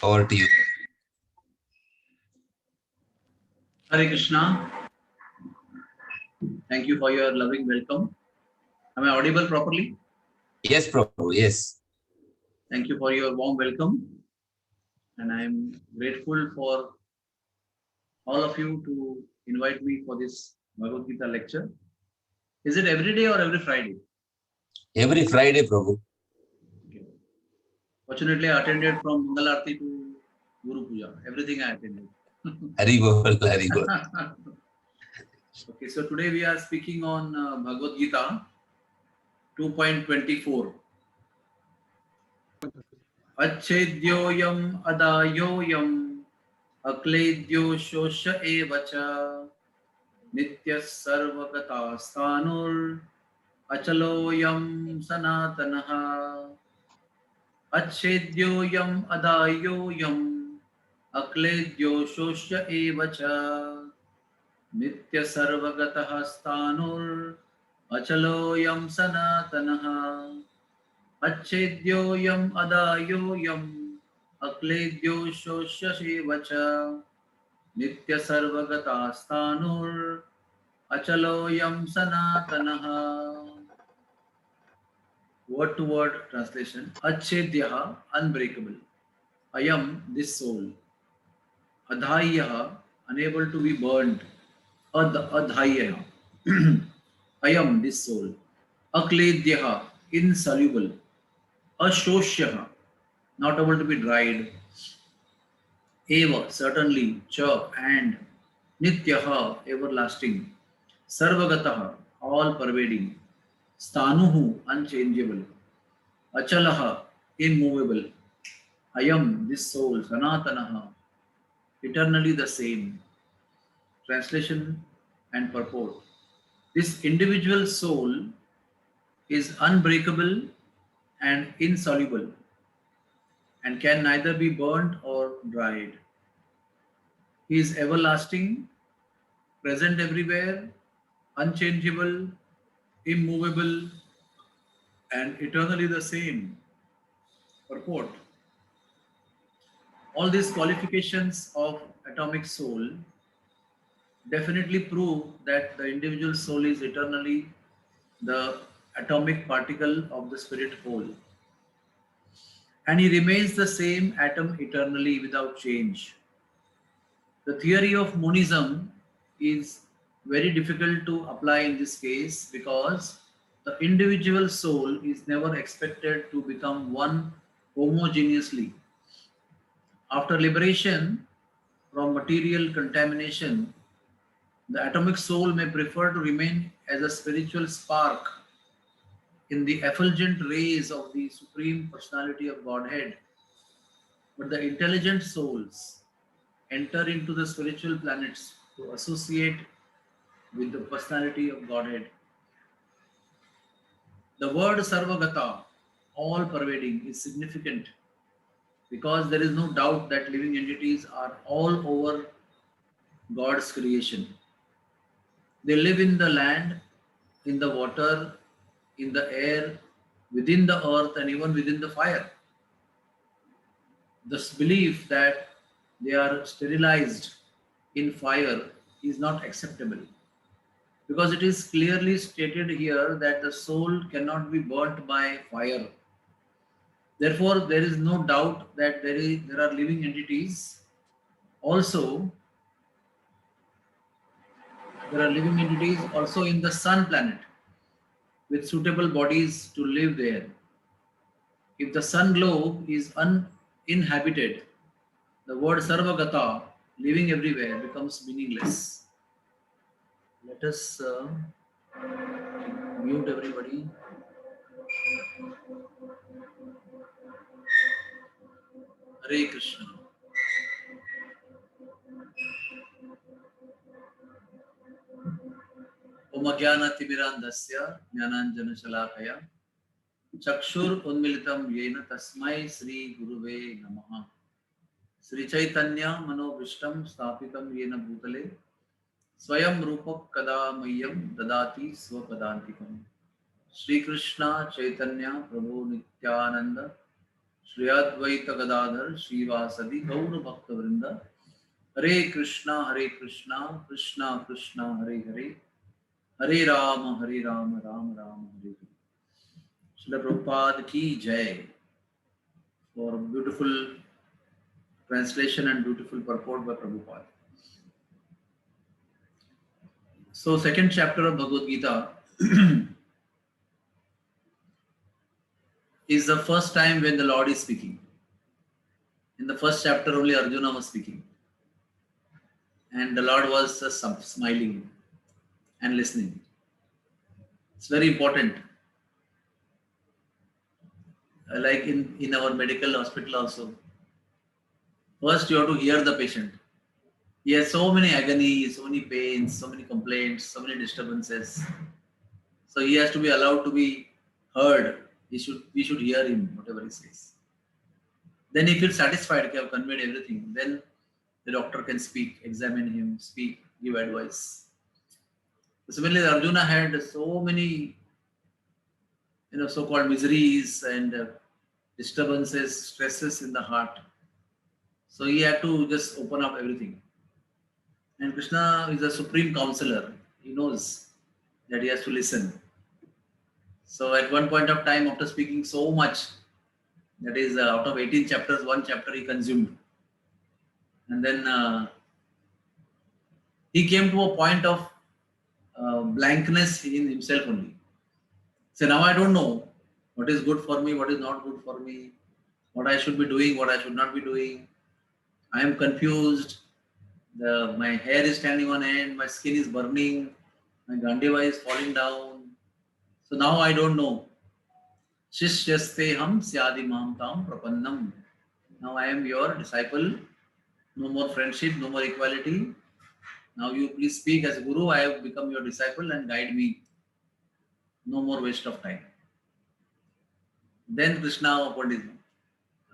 Over to you. Hare Krishna. Thank you for your loving welcome. Am I audible properly? Yes, Prabhu. Yes. Thank you for your warm welcome. And I am grateful for all of you to invite me for this Bhagavad Gita lecture. Is it every day or every Friday? Every Friday, Prabhu. Okay. Fortunately, I attended from Mangal Aarti to Guru Puja. Everything I attended. Haribol, Haribol. Okay, so today we are speaking on Bhagavad Gita 2.24. Achedyoyam adayoyam अक्लेद्यो शोष एव च नित्यः सर्वगतस्थाणुर् अचलोऽयं सनातनः अच्छेद्योऽयम् अदाह्योऽयम् अक्लेद्यो शोष एव च नित्यः सर्वगतः स्थाणुर् अचलोऽयं सनातनः अच्छेद्योऽयम् अदाह्योऽयम् अक्लेद्यो शोष एव च नित्य सर्वगता स्थाणुर् अचलोऽयं सनातनः. Word to word translation. Achedyaha, unbreakable. Ayam, this soul. Adhayyaha, unable to be burned. Adhayyaha. Ayam, this soul. Akledyaha, insoluble. Ashoshyaha, not able to be dried. Eva, certainly. Cha, and. Nityaha, everlasting. Sarvagataha, all pervading. Stanuhu, unchangeable. Achalaha, immovable. Ayam, this soul. Sanatanaha, eternally the same. Translation and purport. This individual soul is unbreakable and insoluble and can neither be burnt or dried. He is everlasting, present everywhere, unchangeable, immovable, and eternally the same. Purport. All these qualifications of atomic soul definitely prove that the individual soul is eternally the atomic particle of the spirit whole. And he remains the same atom eternally without change. The theory of monism is very difficult to apply in this case because the individual soul is never expected to become one homogeneously. After liberation from material contamination, the atomic soul may prefer to remain as a spiritual spark in the effulgent rays of the Supreme Personality of Godhead. But the intelligent souls enter into the spiritual planets to associate with the Personality of Godhead. The word Sarvagata, all pervading, is significant because there is no doubt that living entities are all over God's creation. They live in the land, in the water, in the air, within the earth, and even within the fire. This belief that they are sterilized in fire is not acceptable because it is clearly stated here that the soul cannot be burnt by fire. Therefore, there is no doubt that there are living entities. Also, there are living entities also in the sun planet with suitable bodies to live there. If the sun globe is uninhabited, the word Sarvagata, living everywhere, becomes meaningless. Let us mute everybody. Hare Krishna. Om Jnanatimirandasya Jnananjana Shalakaya Chakshur Unmilitam Yena Tasmai Sri Guruve Namaha. Sri Chaitanya Manovishtam Stapitam Yena Bhutale Swayam Rupak Kada Mayam Dadati Swapadantikam. Sri Krishna Chaitanya Prabhu Nityananda Shri Advaita Gadadhar Srivasadi Gaura Bhakta Vrinda Hare Krishna, Krishna Krishna, Hare Hare, Hare Rama, Rama Rama, Hare Hare. Srila Prabhupada ki Jai for beautiful translation and beautiful purport by Prabhupada. So, second chapter of Bhagavad Gita is the first time when the Lord is speaking. In the first chapter, only Arjuna was speaking, and the Lord was just smiling and listening. It's very important. Like in our medical hospital also. First, you have to hear the patient. He has so many agony, so many pains, so many complaints, so many disturbances. So he has to be allowed to be heard. We should hear him, whatever he says. Then he feels satisfied, okay, I've conveyed everything. Then the doctor can speak, examine him, speak, give advice. Similarly, Arjuna had so many, so-called miseries and disturbances, stresses in the heart. So he had to just open up everything. And Krishna is a supreme counselor. He knows that he has to listen. So at one point of time, after speaking so much, that is out of 18 chapters, one chapter he consumed. And then he came to a point of blankness in himself only. So now I don't know what is good for me, what is not good for me, what I should be doing, what I should not be doing. I am confused. My hair is standing on end, my skin is burning, my Gandiva is falling down. So now I don't know. Shishyaste ham syadimam tam prapannam. Now I am your disciple. No more friendship, no more equality. Now you please speak as Guru. I have become your disciple and guide me. No more waste of time. Then Krishna opened his mouth.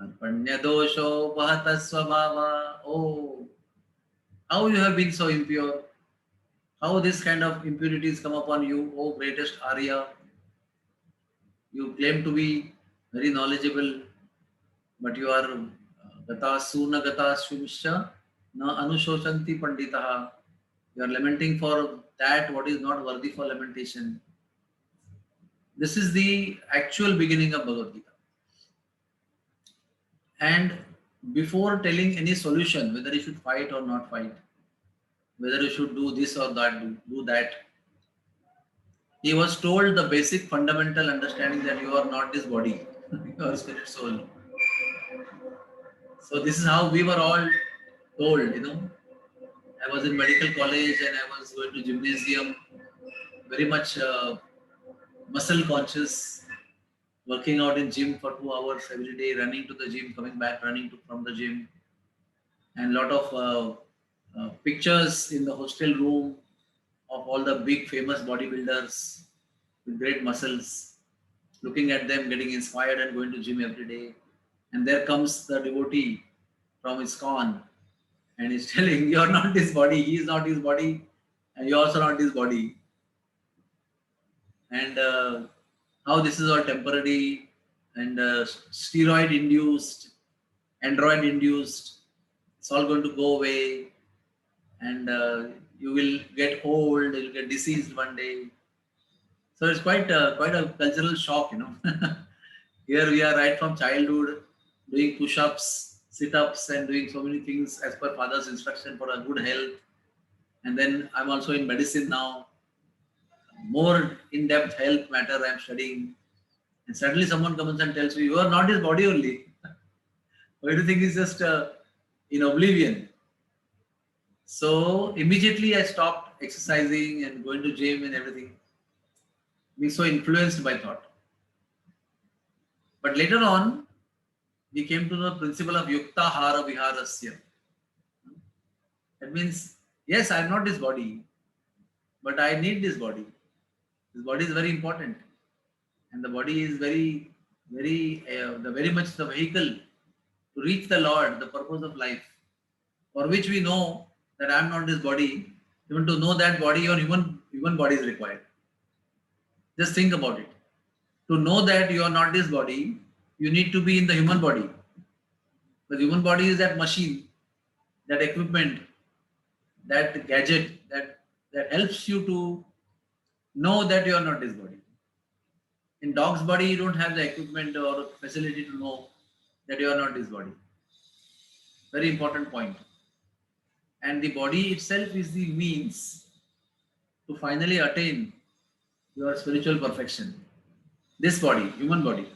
Arpanya dosho bhata swabhava. Oh, how you have been so impure. How this kind of impurities come upon you, O greatest Arya. You claim to be very knowledgeable, but you are gata suna gata shumsha na anushoshanti panditaha. You are lamenting for that what is not worthy for lamentation. This is the actual beginning of Bhagavad Gita. And before telling any solution, whether you should fight or not fight, whether you should do this or that, do that, he was told the basic fundamental understanding that you are not this body, you are spirit soul. So this is how we were all told, I was in medical college and I was going to gymnasium, very much muscle conscious, working out in gym for 2 hours every day, running to the gym, coming back, from the gym, and lot of pictures in the hostel room of all the big famous bodybuilders with great muscles, looking at them, getting inspired and going to gym every day. And there comes the devotee from ISKCON and he's telling, you are not this body, he is not his body, and you are also not this body. And how this is all temporary and steroid induced, android induced, it's all going to go away, and you will get old, you will get diseased one day. So it's quite a cultural shock, Here we are right from childhood doing push-ups, sit-ups and doing so many things as per father's instruction for a good health. And then I'm also in medicine now. More in-depth health matter I'm studying. And suddenly someone comes and tells me, you are not this body only. Everything is just in oblivion. So immediately I stopped exercising and going to gym and everything. Being so influenced by thought. But later on, we came to the principle of yukta hara viharasya. That means, yes, I am not this body, but I need this body. This body is very important. And the body is very much the vehicle to reach the Lord, the purpose of life, for which we know that I am not this body. Even to know that body, your human body is required. Just think about it. To know that you are not this body, you need to be in the human body. The human body is that machine, that equipment, that gadget that helps you to know that you are not this body. In dog's body, you don't have the equipment or facility to know that you are not this body. Very important point. And the body itself is the means to finally attain your spiritual perfection. This body, human body,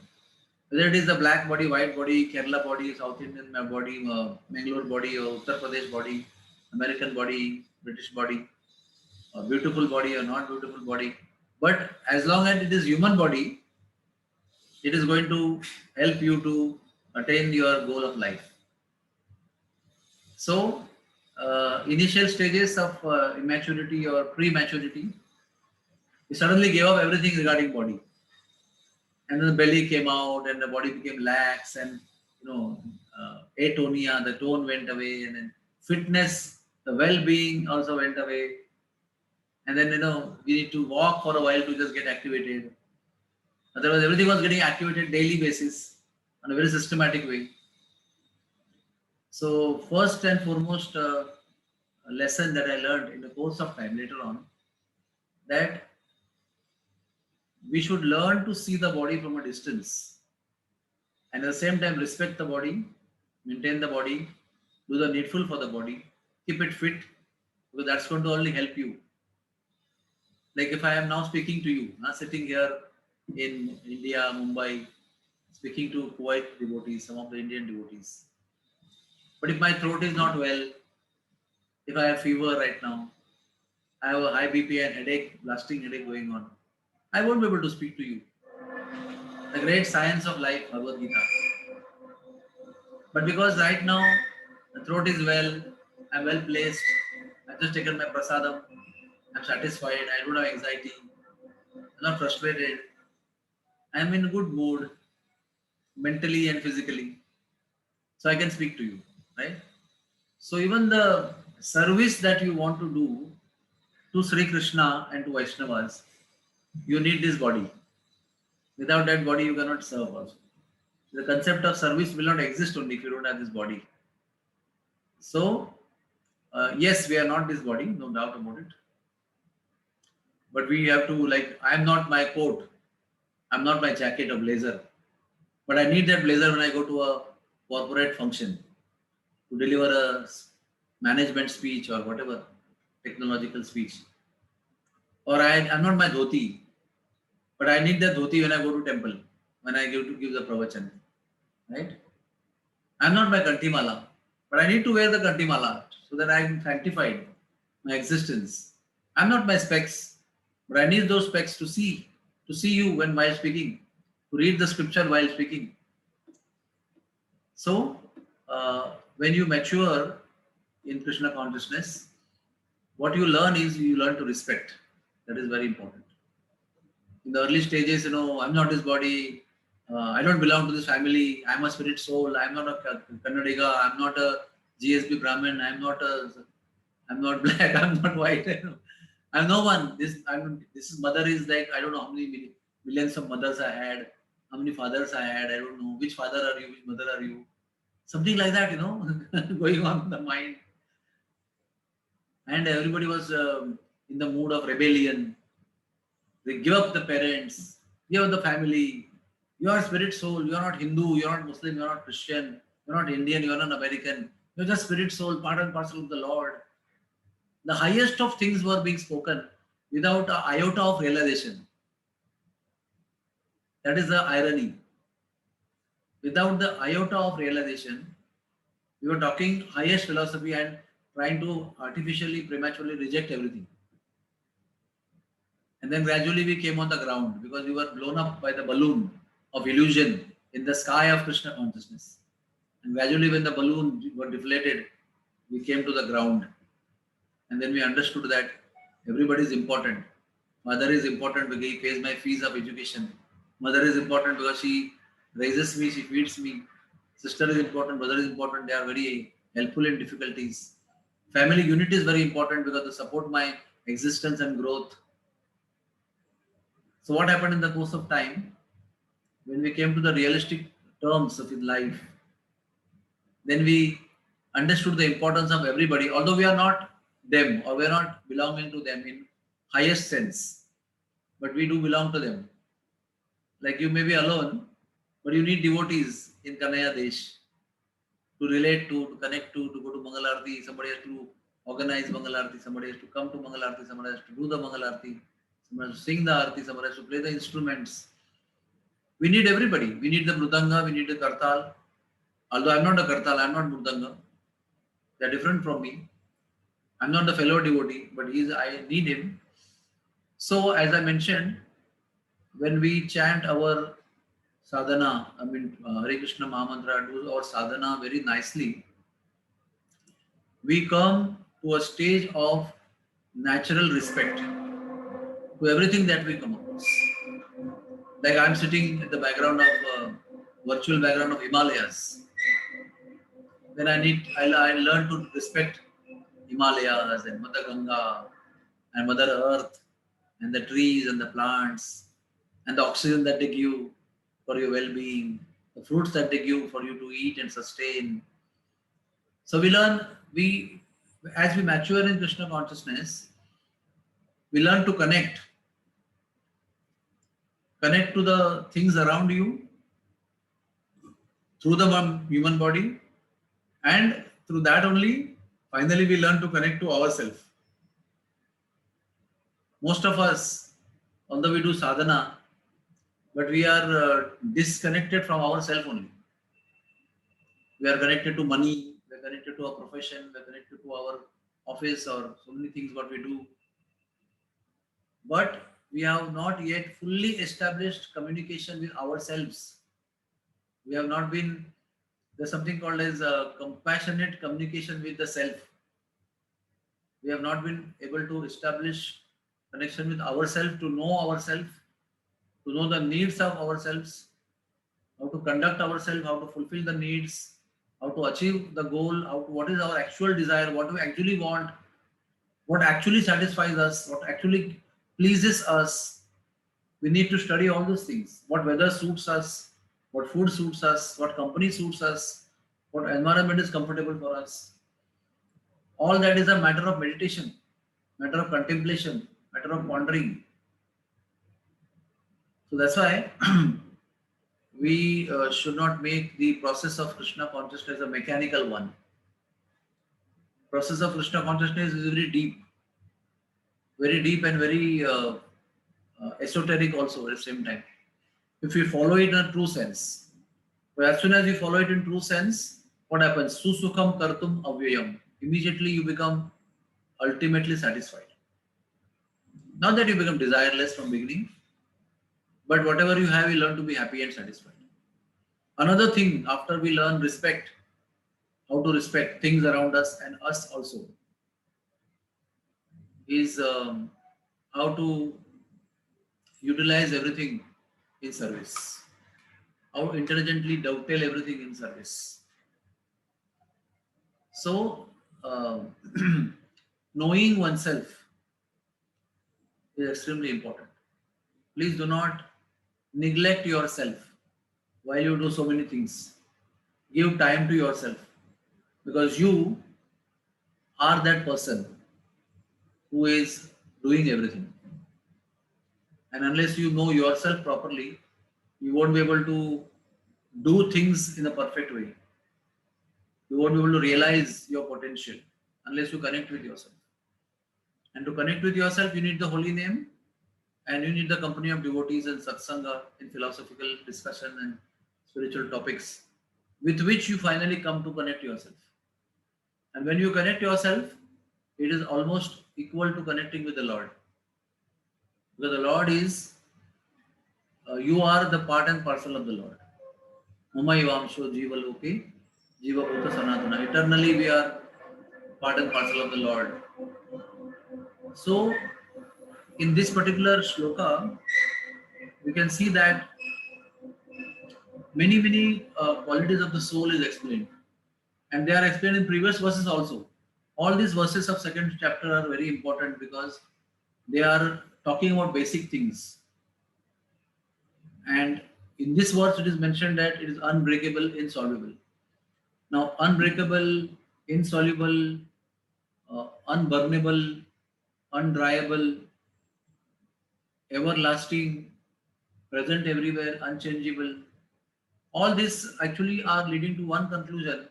whether it is the black body, white body, Kerala body, South Indian body, Mangalore body, or Uttar Pradesh body, American body, British body, a beautiful body or not beautiful body. But as long as it is human body, it is going to help you to attain your goal of life. So, initial stages of immaturity or prematurity, we suddenly gave up everything regarding body. And then the belly came out and the body became lax and, atonia, the tone went away, and then fitness, the well-being also went away. And then, we need to walk for a while to just get activated. Otherwise, everything was getting activated daily basis on a very systematic way. So, first and foremost lesson that I learned in the course of time later on, that we should learn to see the body from a distance and at the same time respect the body, maintain the body, do the needful for the body, keep it fit, because that's going to only help you. Like if I am now speaking to you, sitting here in India, Mumbai, speaking to Kuwait devotees, some of the Indian devotees. But if my throat is not well, if I have fever right now, I have a high BP and headache, blasting headache going on, I won't be able to speak to you. The great science of life, Bhagavad Gita. But because right now the throat is well, I'm well placed, I've just taken my prasadam, I'm satisfied, I don't have anxiety, I'm not frustrated, I'm in a good mood, mentally and physically. So I can speak to you, right? So even the service that you want to do to Sri Krishna and to Vaishnavas, you need this body. Without that body, you cannot serve also. The concept of service will not exist only if you don't have this body. So, yes, we are not this body, no doubt about it. But we have to, I'm not my coat, I'm not my jacket or blazer. But I need that blazer when I go to a corporate function to deliver a management speech or whatever, technological speech. Or I'm not my dhoti, but I need the dhoti when I go to temple, when I give the pravachan, right? I'm not my kantimala, but I need to wear the kantimala so that I'm sanctified, my existence. I'm not my specs, but I need those specs to see you while speaking, to read the scripture while speaking. So, when you mature in Krishna consciousness, what you learn is you learn to respect. That is very important. In the early stages, I'm not this body, I don't belong to this family, I'm a spirit soul, I'm not a Kannadiga, I'm not a GSB Brahmin, I'm not black, I'm not white, I'm no one. This mother is like, I don't know how many millions of mothers I had, how many fathers I had, I don't know, which father are you, which mother are you? Something like that, going on in the mind. And everybody was in the mood of rebellion. They give up the parents, give up the family. You are spirit soul, you are not Hindu, you are not Muslim, you are not Christian, you are not Indian, you are not American. You are just spirit soul, part and parcel of the Lord. The highest of things were being spoken without an iota of realization. That is the irony. Without the iota of realization, we were talking highest philosophy and trying to artificially, prematurely reject everything. And then gradually we came on the ground because we were blown up by the balloon of illusion in the sky of Krishna consciousness. And gradually when the balloon got deflated, we came to the ground. And then we understood that everybody is important. Mother is important because he pays my fees of education. Mother is important because she raises me, she feeds me. Sister is important, brother is important. They are very helpful in difficulties. Family unity is very important because they support my existence and growth. So what happened in the course of time, when we came to the realistic terms of his life, then we understood the importance of everybody, although we are not them or we are not belonging to them in highest sense, but we do belong to them. Like you may be alone, but you need devotees in Kanaya Desh to relate to connect to go to Mangal Aarti. Somebody has to organize Mangal Aarti, somebody has to come to Mangal Aarti, somebody has to do the Mangal Aarti, somebody has to sing the Aarti, somebody has to play the instruments. We need everybody. We need the Mrudanga, we need the Kartal. Although I'm not a Kartal, I'm not Mrudanga. They're different from me. I'm not the fellow devotee, but I need him. So, as I mentioned, when we chant our sadhana, Hare Krishna Mahamantra, do our sadhana very nicely, we come to a stage of natural respect to everything that we come across. Like I'm sitting in the background of virtual background of Himalayas. Then I learn to respect Himalayas and Mother Ganga and Mother Earth and the trees and the plants and the oxygen that they give for your well-being, the fruits that they give for you to eat and sustain. So as we mature in Krishna consciousness, we learn to connect to the things around you through the human body, and through that only, finally we learn to connect to ourselves. Most of us, although we do sadhana, but we are disconnected from ourselves only. We are connected to money, we are connected to our profession, we are connected to our office or so many things what we do. But we have not yet fully established communication with ourselves. We have not been, there's something called as compassionate communication with the self. We have not been able to establish connection with ourselves, to know the needs of ourselves, how to conduct ourselves, how to fulfill the needs, how to achieve the goal, what is our actual desire, what we actually want, what actually satisfies us, what actually pleases us. We need to study all those things. What weather suits us, what food suits us, what company suits us, what environment is comfortable for us. All that is a matter of meditation, matter of contemplation, matter of pondering. So that's why we should not make the process of Krishna consciousness a mechanical one. Process of Krishna consciousness is very deep and very esoteric also at the same time. If we follow it in a true sense. But as soon as you follow it in true sense, what happens? Susukham kartum avyayam. Immediately you become ultimately satisfied. Not that you become desireless from beginning, but whatever you have, you learn to be happy and satisfied. Another thing, after we learn respect, how to respect things around us and us also, is how to utilize everything in service. How intelligently dovetail everything in service. So, knowing oneself is extremely important. Please do not neglect yourself while you do so many things. Give time to yourself, because you are that person who is doing everything. And unless you know yourself properly, you won't be able to do things in a perfect way. You won't be able to realize your potential unless you connect with yourself. And to connect with yourself, you need the holy name, and you need the company of devotees and satsanga in philosophical discussion and spiritual topics, with which you finally come to connect yourself. And when you connect yourself, it is almost equal to connecting with the Lord. Because the Lord is, you are the part and parcel of the Lord. Mamayivamsho jiva loke, jiva bhuta sanatana. Eternally we are part and parcel of the Lord. So, in this particular shloka, we can see that many qualities of the soul is explained. And they are explained in previous verses also. All these verses of second chapter are very important because they are talking about basic things. And in this verse it is mentioned that it is unbreakable, insoluble. Now, unbreakable, insoluble, unburnable, undryable, everlasting, present everywhere, unchangeable. All this actually are leading to one conclusion,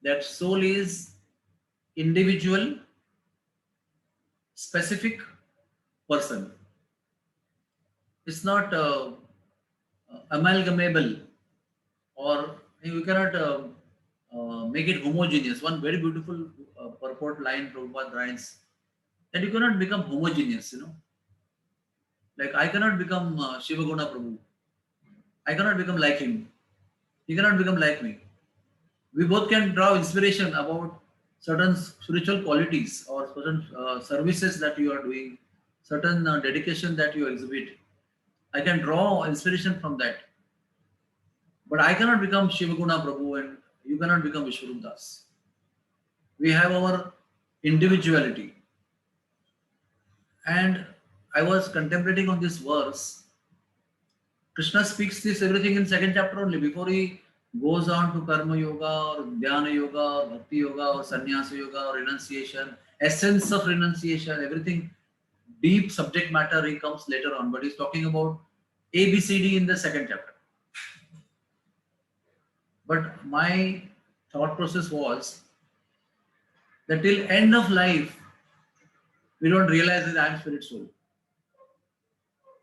that soul is individual, specific person. It's not amalgamable, or you cannot make it homogeneous. One very beautiful purport line Prabhupada writes that you cannot become homogeneous, Like I cannot become Shiva Guna Prabhu. I cannot become like him. He cannot become like me. We both can draw inspiration about certain spiritual qualities or certain services that you are doing, certain dedication that you exhibit. I can draw inspiration from that. But I cannot become Shivaguna Prabhu and you cannot become Vishwarup Das. We have our individuality. And I was contemplating on this verse. Krishna speaks this everything in second chapter only. Before he goes on to Karma Yoga or Dhyana Yoga or Bhakti Yoga or Sannyasa Yoga or renunciation, essence of renunciation, everything, deep subject matter, he comes later on. But he's talking about ABCD in the second chapter. But my thought process was that till end of life, we don't realize that I am spirit soul.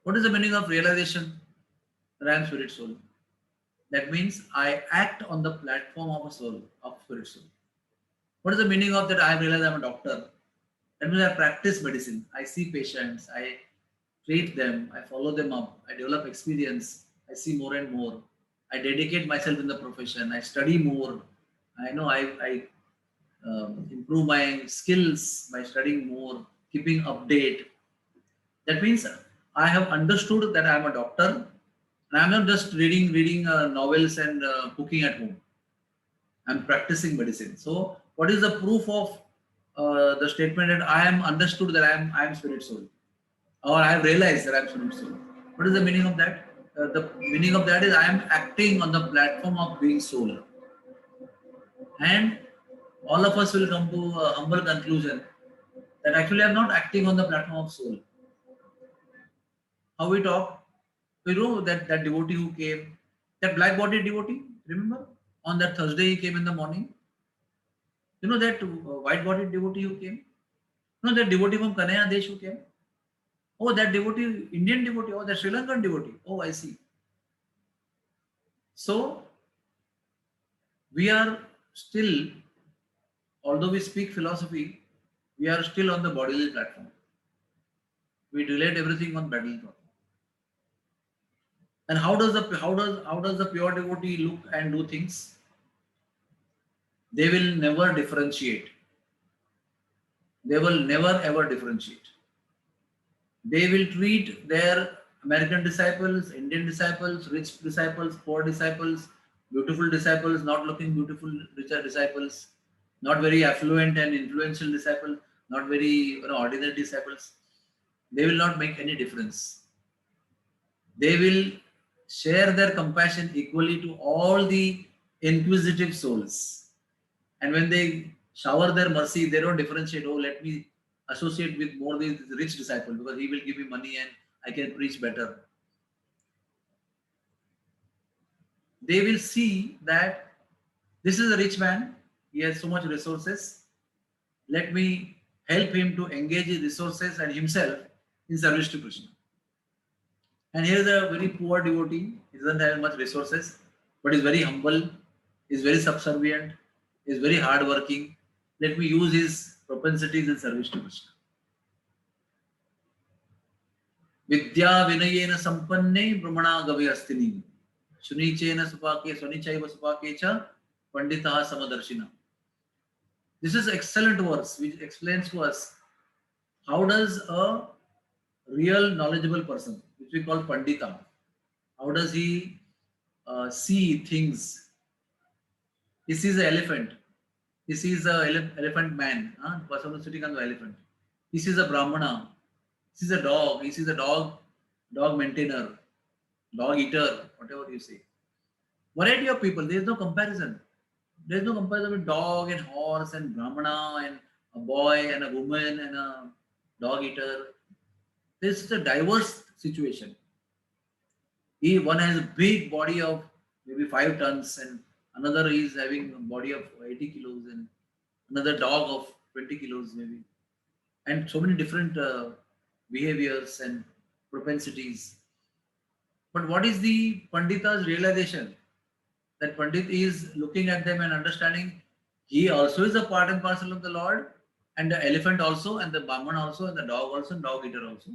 What is the meaning of realization that I am spirit soul? That means I act on the platform of a soul, of spirit soul. What is the meaning of that? I realize I'm a doctor. That means I practice medicine. I see patients. I treat them. I follow them up. I develop experience. I see more and more. I dedicate myself in the profession. I study more. I know I improve my skills by studying more, keeping update. That means I have understood that I am a doctor, and I am not just reading novels and cooking at home. I am practicing medicine. So, what is the proof of the statement that I am understood that I am spirit soul, or I have realized that I am spirit soul? What is the meaning of that? The meaning of that is I am acting on the platform of being soul, and all of us will come to a humble conclusion that actually I am not acting on the platform of soul. How we talk, we know that devotee who came, that black bodied devotee, remember? On that Thursday he came in the morning. You know that white bodied devotee who came? You know that devotee from Kanaya Desh who came? Oh, that devotee, Indian devotee, oh, that Sri Lankan devotee. Oh, I see. So, we are still, although we speak philosophy, we are still on the bodily platform. We relate everything on bodily platform. And how does the pure devotee look and do things? They will never differentiate. They will never ever differentiate. They will treat their American disciples, Indian disciples, rich disciples, poor disciples, beautiful disciples, not looking beautiful, richer disciples, not very affluent and influential disciples, not very ordinary disciples. They will not make any difference. They will share their compassion equally to all the inquisitive souls. And when they shower their mercy, they don't differentiate, oh, let me associate with more these rich disciple because he will give me money and I can preach better. They will see that this is a rich man, he has so much resources. Let me help him to engage his resources and himself in service to Krishna. And here is a very poor devotee, he doesn't have much resources, but is very humble, is very subservient, is very hardworking. Let me use his propensities in service to Krishna. Vidya vinayena sampanne brahmana gavayastini. Sunichena supake, sunichaiva supake cha panditaha samadarshina. This is excellent verse which explains to us how does a real knowledgeable person, which we call pandita, how does he see things? He sees an elephant. He sees an elephant man, person who's sitting on the elephant. He sees a brahmana. He sees a dog. He sees a dog maintainer. dog eater, whatever you say. Variety of people, there is no comparison. There is no comparison with dog and horse and brahmana and a boy and a woman and a dog eater. This is a diverse situation. One has a big body of maybe 5 tons, and another is having a body of 80 kilos, and another dog of 20 kilos maybe, and so many different behaviors and propensities. But what is the Pandita's realization? That Pandit is looking at them and understanding he also is a part and parcel of the Lord, and the elephant also, and the Brahman also, and the dog also, and dog eater also.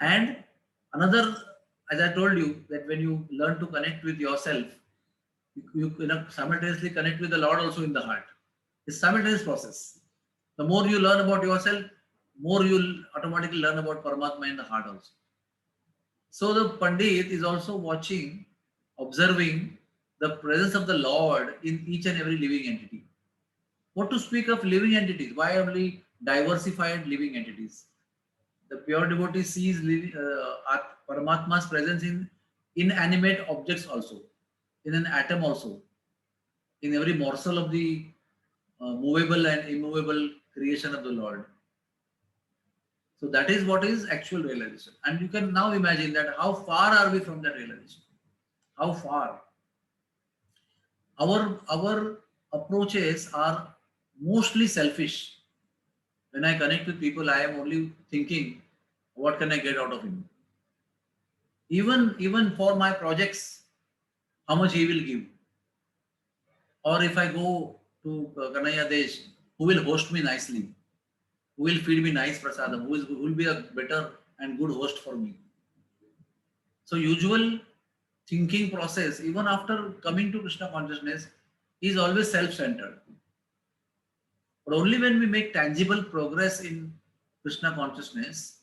And another, as I told you, that when you learn to connect with yourself, you simultaneously connect with the Lord also in the heart. It's a simultaneous process. The more you learn about yourself, more you'll automatically learn about Paramatma in the heart also. So the Pandit is also watching, observing the presence of the Lord in each and every living entity. What to speak of living entities? Why only diversified living entities? The pure devotee sees Paramatma's presence in inanimate objects also, in an atom also, in every morsel of the movable and immovable creation of the Lord. So that is what is actual realization. And you can now imagine that how far are we from that realization? How far? Our approaches are mostly selfish. When I connect with people, I am only thinking, what can I get out of him? Even for my projects, how much he will give. Or if I go to Kanaya Desh, who will host me nicely? Who will feed me nice prasadam? Who will be a better and good host for me? So usual thinking process, even after coming to Krishna consciousness, is always self-centered. But only when we make tangible progress in Krishna consciousness,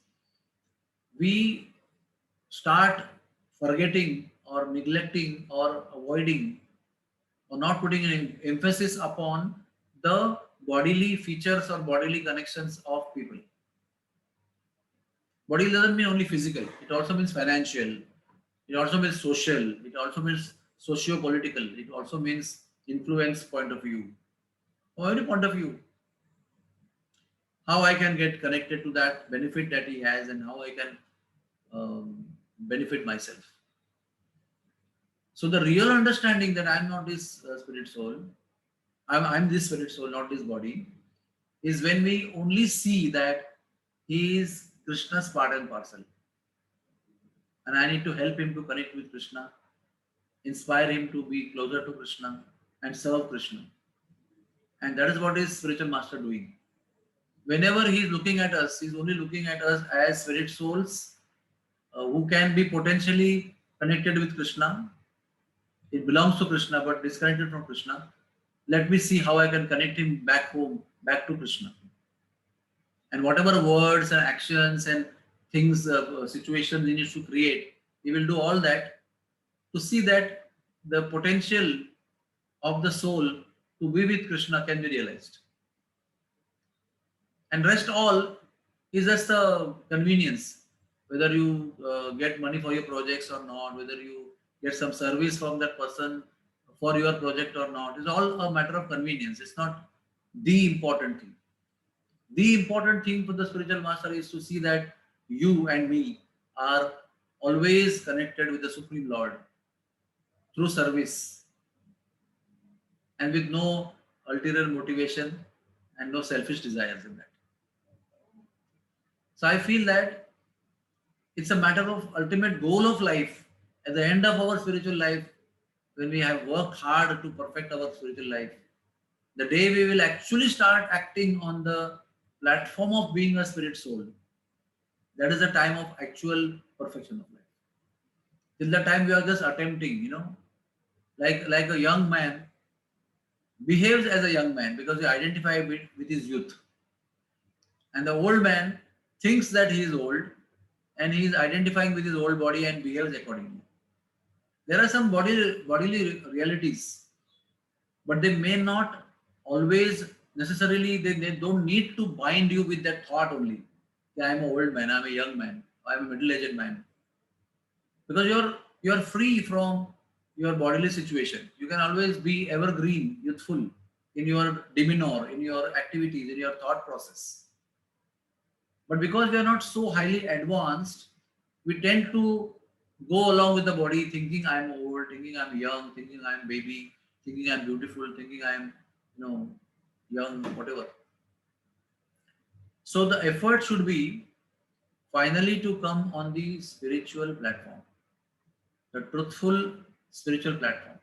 we start forgetting or neglecting or avoiding or not putting an emphasis upon the bodily features or bodily connections of people. Body doesn't mean only physical, it also means financial, it also means social, it also means socio-political, it also means influence point of view, or any point of view. How I can get connected to that benefit that he has and how I can benefit myself. So the real understanding that I'm not this spirit soul, I'm this spirit soul, not this body, is when we only see that he is Krishna's part and parcel. And I need to help him to connect with Krishna, inspire him to be closer to Krishna and serve Krishna. And that is what is spiritual master doing. Whenever he is looking at us, he is only looking at us as spirit souls who can be potentially connected with Krishna. It belongs to Krishna but disconnected from Krishna. Let me see how I can connect him back home, back to Krishna. And whatever words and actions and things, situations he needs to create, he will do all that to see that the potential of the soul to be with Krishna can be realized. And rest all is just a convenience. Whether you get money for your projects or not, whether you get some service from that person for your project or not, is all a matter of convenience. It's not the important thing. The important thing for the spiritual master is to see that you and me are always connected with the Supreme Lord through service and with no ulterior motivation and no selfish desires in that. So I feel that it's a matter of ultimate goal of life. At the end of our spiritual life, when we have worked hard to perfect our spiritual life, the day we will actually start acting on the platform of being a spirit soul, that is the time of actual perfection of life. Till the time we are just attempting, like a young man behaves as a young man because he identifies with his youth. And the old man thinks that he is old and he is identifying with his old body and behaves accordingly. There are some bodily realities, but they may not always necessarily, they don't need to bind you with that thought only. Yeah, I'm an old man, I'm a young man, I'm a middle-aged man. Because your you are free from your bodily situation. You can always be evergreen, youthful in your demeanor, in your activities, in your thought process. But because we are not so highly advanced, we tend to go along with the body thinking I'm old, thinking I'm young, thinking I'm baby, thinking I'm beautiful, thinking I'm, young, whatever. So the effort should be finally to come on the spiritual platform, the truthful spiritual platform.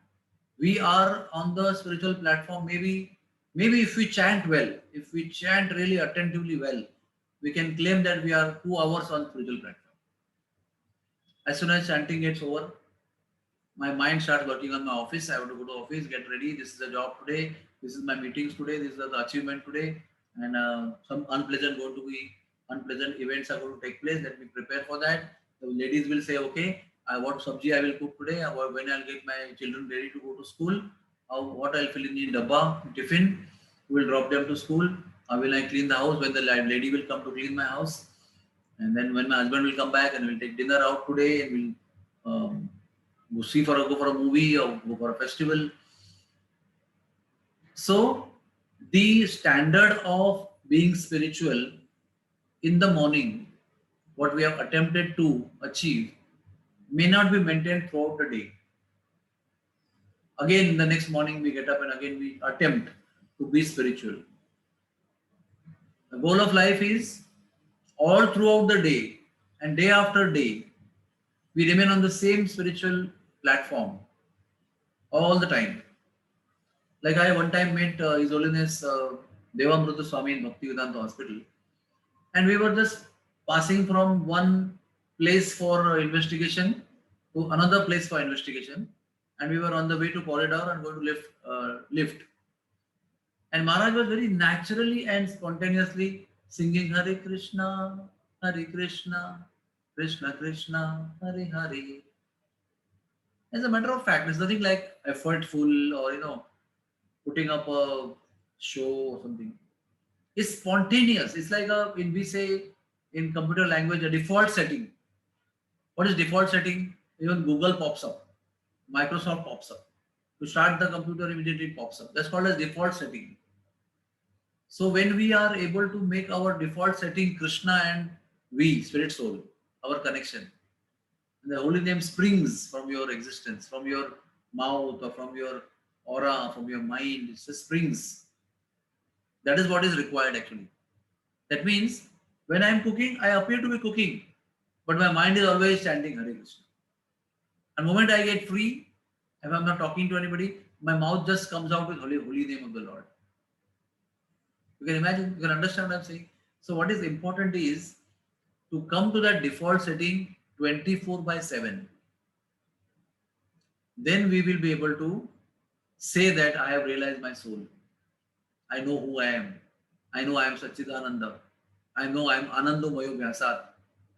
We are on the spiritual platform. Maybe if we chant well, if we chant really attentively well, we can claim that we are 2 hours on spiritual platform. As soon as chanting gets over, my mind starts working on my office. I have to go to office, get ready. This is the job today. This is my meetings today. This is the achievement today. And some unpleasant events are going to take place. Let me prepare for that. The ladies will say, okay, what sabji I will cook today, or when I'll get my children ready to go to school, what I'll fill in the dabba, tiffin, will drop them to school. How will I clean the house when the lady will come to clean my house? And then when my husband will come back and we'll take dinner out today and we'll go for a movie or go for a festival. So the standard of being spiritual in the morning, what we have attempted to achieve, may not be maintained throughout the day. Again, the next morning we get up and again we attempt to be spiritual. The goal of life is all throughout the day and day after day, we remain on the same spiritual platform all the time. Like I one time met His Holiness Devamruta Swami in Bhaktivedanta Hospital, and we were just passing from one place for investigation to another place for investigation, and we were on the way to corridor and going to lift. And Maharaj was very naturally and spontaneously singing Hare Krishna, Krishna Krishna, Hare Hare. As a matter of fact, it's nothing like effortful or putting up a show or something. It's spontaneous. It's like when we say in computer language, a default setting. What is default setting? Even Google pops up, Microsoft pops up. To start the computer, immediately it pops up. That's called as default setting. So when we are able to make our default setting Krishna and we, spirit soul, our connection, and the holy name springs from your existence, from your mouth or from your aura, from your mind, it just springs. That is what is required actually. That means when I am cooking, I appear to be cooking, but my mind is always chanting Hare Krishna. And the moment I get free, if I'm not talking to anybody, my mouth just comes out with holy name of the Lord. You can imagine, you can understand what I'm saying. So what is important is to come to that default setting 24/7. Then we will be able to say that I have realized my soul. I know who I am. I know I am Satchidananda. I know I am Anando Mayo Vyasat.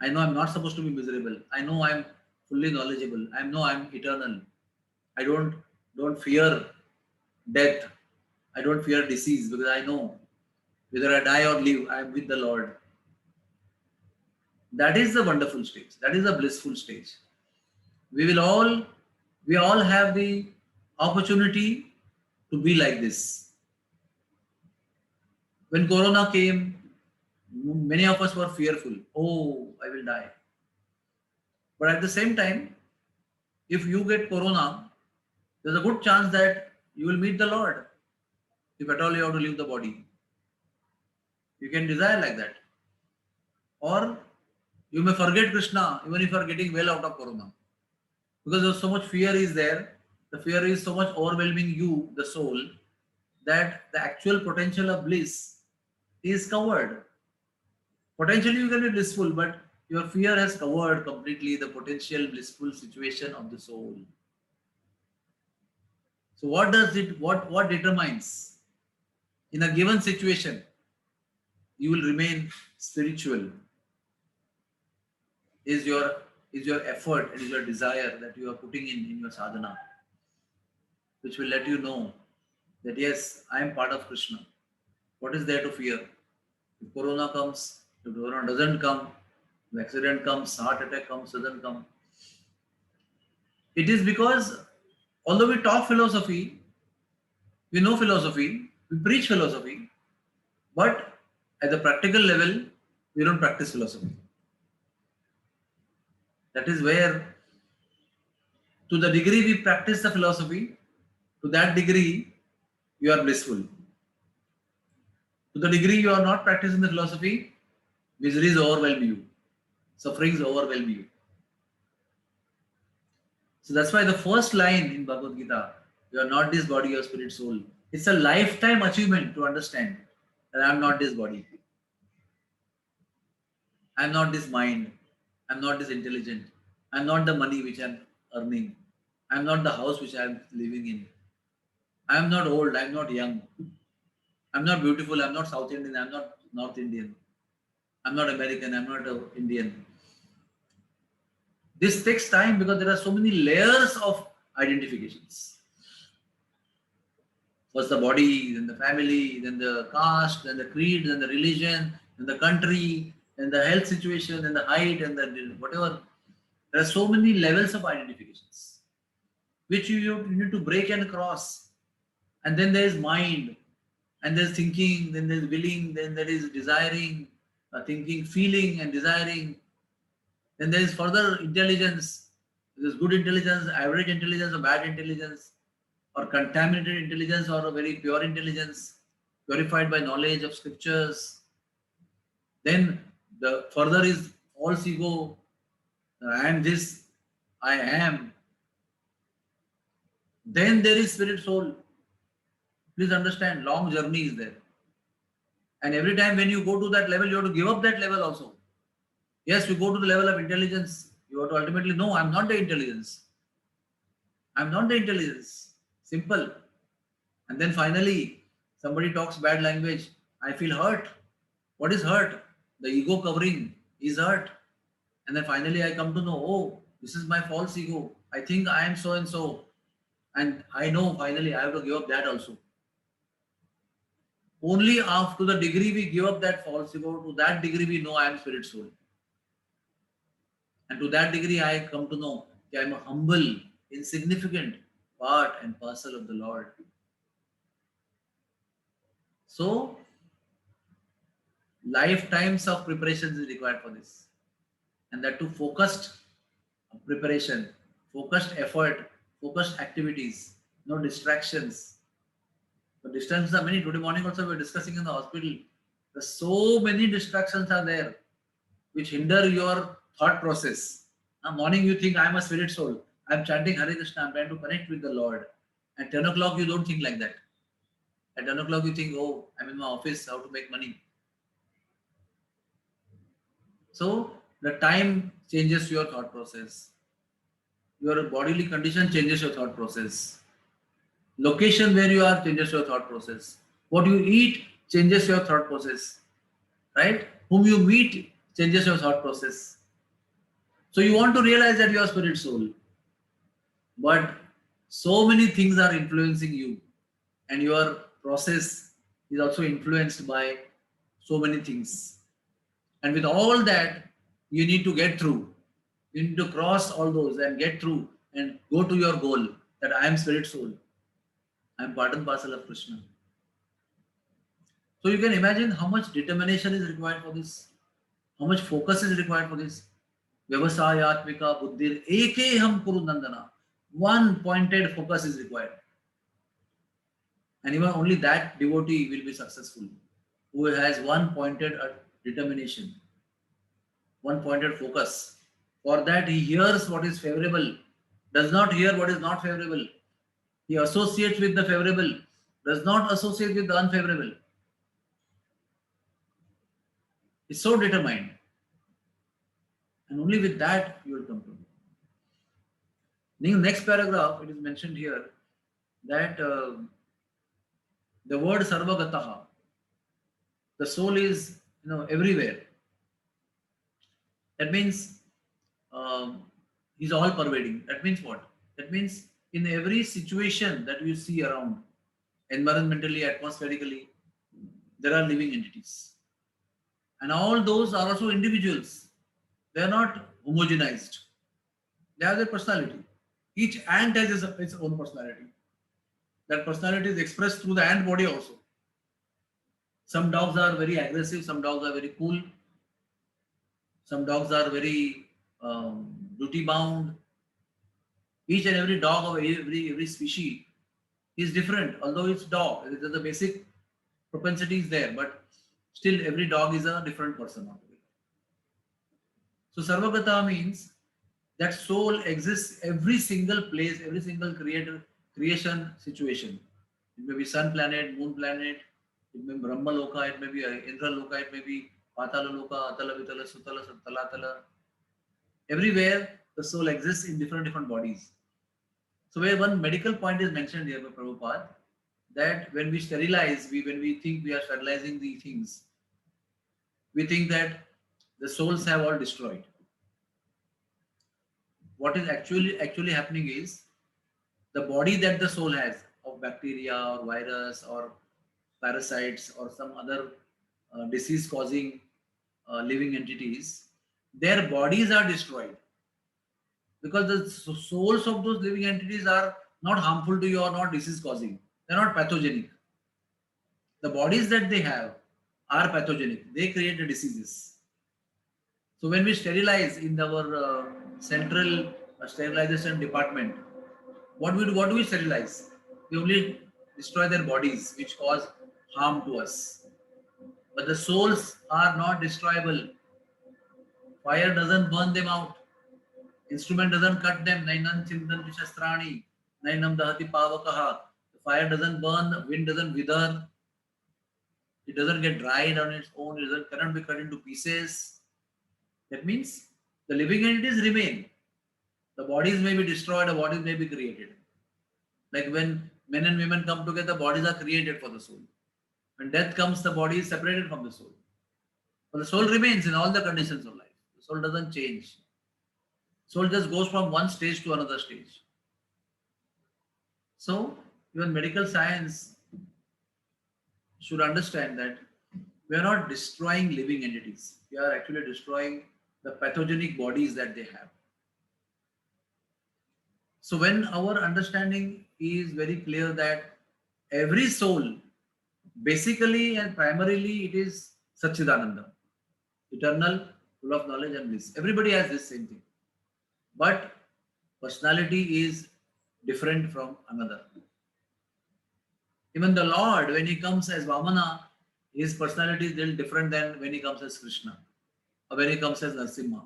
I know I'm not supposed to be miserable. I know I'm fully knowledgeable. I know I'm eternal. I don't fear death. I don't fear disease because I know whether I die or live, I am with the Lord. That is the wonderful stage. That is the blissful stage. We all have the opportunity to be like this. When Corona came, many of us were fearful. Oh, I will die. But at the same time, if you get Corona, there's a good chance that you will meet the Lord. If at all you have to leave the body, you can desire like that. Or you may forget Krishna even if you are getting well out of Corona. Because there's so much fear is there. The fear is so much overwhelming you, the soul, that the actual potential of bliss is covered. Potentially you can be blissful, but your fear has covered completely the potential blissful situation of the soul. So what determines in a given situation you will remain spiritual is your effort and is your desire that you are putting in your sadhana, which will let you know that yes, I am part of Krishna. What is there to fear? If Corona comes, if Corona doesn't come, if accident comes, heart attack comes, doesn't come, It is because although we talk philosophy, we know philosophy, we preach philosophy, but at the practical level, we don't practice philosophy. That is where, to the degree we practice the philosophy, to that degree you are blissful. To the degree you are not practicing the philosophy, miseries overwhelm you, sufferings overwhelm you. So that's why the first line in Bhagavad Gita, you are not this body, your spirit, soul. It's a lifetime achievement to understand that I am not this body. I am not this mind. I am not this intelligent. I am not the money which I am earning. I am not the house which I am living in. I am not old. I am not young. I am not beautiful. I am not South Indian. I am not North Indian. I am not American. I am not Indian. This takes time because there are so many layers of identifications. First the body, then the family, then the caste, then the creed, then the religion, then the country, then the health situation, then the height, and the whatever. There are so many levels of identifications which you need to break and cross. And then there is mind, and there's thinking, then there's willing, then there is desiring, thinking, feeling, and desiring. Then there is further intelligence. There's good intelligence, average intelligence, or bad intelligence, or contaminated intelligence, or a very pure intelligence, purified by knowledge of scriptures. Then the further is false ego. I am this, I am. Then there is spirit soul. Please understand, long journey is there. And every time when you go to that level, you have to give up that level also. Yes, you go to the level of intelligence. You have to ultimately know, I'm not the intelligence. I'm not the intelligence. Simple. And then finally, somebody talks bad language. I feel hurt. What is hurt? The ego covering is hurt. And then finally I come to know, oh, this is my false ego. I think I am so and so. And I know finally I have to give up that also. Only after the degree we give up that false ego, to that degree we know I am spirit soul. And to that degree I come to know that I am a humble, insignificant part and parcel of the Lord. So, lifetimes of preparations is required for this. And that too focused preparation, focused effort, focused activities, no distractions. The distractions are many. Today morning also we were discussing in the hospital. There's so many distractions are there which hinder your thought process. Now morning you think I am a spirit soul. I am chanting Hare Krishna. I am trying to connect with the Lord. At 10 o'clock you don't think like that. At 10 o'clock you think, oh, I'm in my office, how to make money. So the time changes your thought process. Your bodily condition changes your thought process. Location where you are changes your thought process. What you eat changes your thought process. Right? Whom you meet changes your thought process. So you want to realize that you are spirit soul. But so many things are influencing you. And your process is also influenced by so many things. And with all that, you need to get through. You need to cross all those and get through and go to your goal that I am spirit soul. I am part and parcel of Krishna. So you can imagine how much determination is required for this, how much focus is required for this. Vyavasayatmika buddhir ekeham kuru nandana. One pointed focus is required. And even only that devotee will be successful, who has one pointed determination, one pointed focus. For that he hears what is favorable, does not hear what is not favorable. He associates with the favorable, does not associate with the unfavorable. Is so determined. And only with that you will come to know. In the next paragraph, it is mentioned here that the word sarvagataha, the soul is everywhere. That means he's all pervading. That means what? That means in every situation that you see around, environmentally, atmospherically, there are living entities. And all those are also individuals. They are not homogenized. They have their personality. Each ant has its own personality. That personality is expressed through the ant body also. Some dogs are very aggressive, some dogs are very cool, some dogs are very duty bound. Each and every dog of every species is different, although it's dog. The basic propensity is there, but still every dog is a different person altogether. So Sarvagata means that soul exists every single place, every single creation situation. It may be sun planet, moon planet, it may be Brahma Loka, it may be Indra Loka, it may be Patala Loka, Atala Vitala, Sutala, Talatala. Everywhere the soul exists in different bodies. So where one medical point is mentioned here by Prabhupada, that when we sterilize, when we think we are sterilizing the things, we think that the souls have all destroyed. What is actually happening is the body that the soul has of bacteria or virus or parasites or some other disease causing living entities, their bodies are destroyed because the souls of those living entities are not harmful to you or not disease causing. They're not pathogenic. The bodies that they have are pathogenic. They create the diseases. So when we sterilize in our central sterilization department, what do we sterilize? We only destroy their bodies, which cause harm to us. But the souls are not destroyable. Fire doesn't burn them out. Instrument doesn't cut them. Nainam chintanti shastrani. Nainam dahati pavakaha. The fire doesn't burn. The wind doesn't wither. It doesn't get dried on its own. It cannot be cut into pieces. That means the living entities remain. The bodies may be destroyed, the bodies may be created. Like when men and women come together, bodies are created for the soul. When death comes, the body is separated from the soul. But the soul remains in all the conditions of life. The soul doesn't change. Soul just goes from one stage to another stage. So even medical science should understand that we are not destroying living entities. We are actually destroying the pathogenic bodies that they have. So when our understanding is very clear that every soul, basically and primarily, it is Satchidananda, eternal, full of knowledge and bliss. Everybody has this same thing. But personality is different from another. Even the Lord, when he comes as Vamana, his personality is a little different than when he comes as Krishna or when he comes as Narasimha.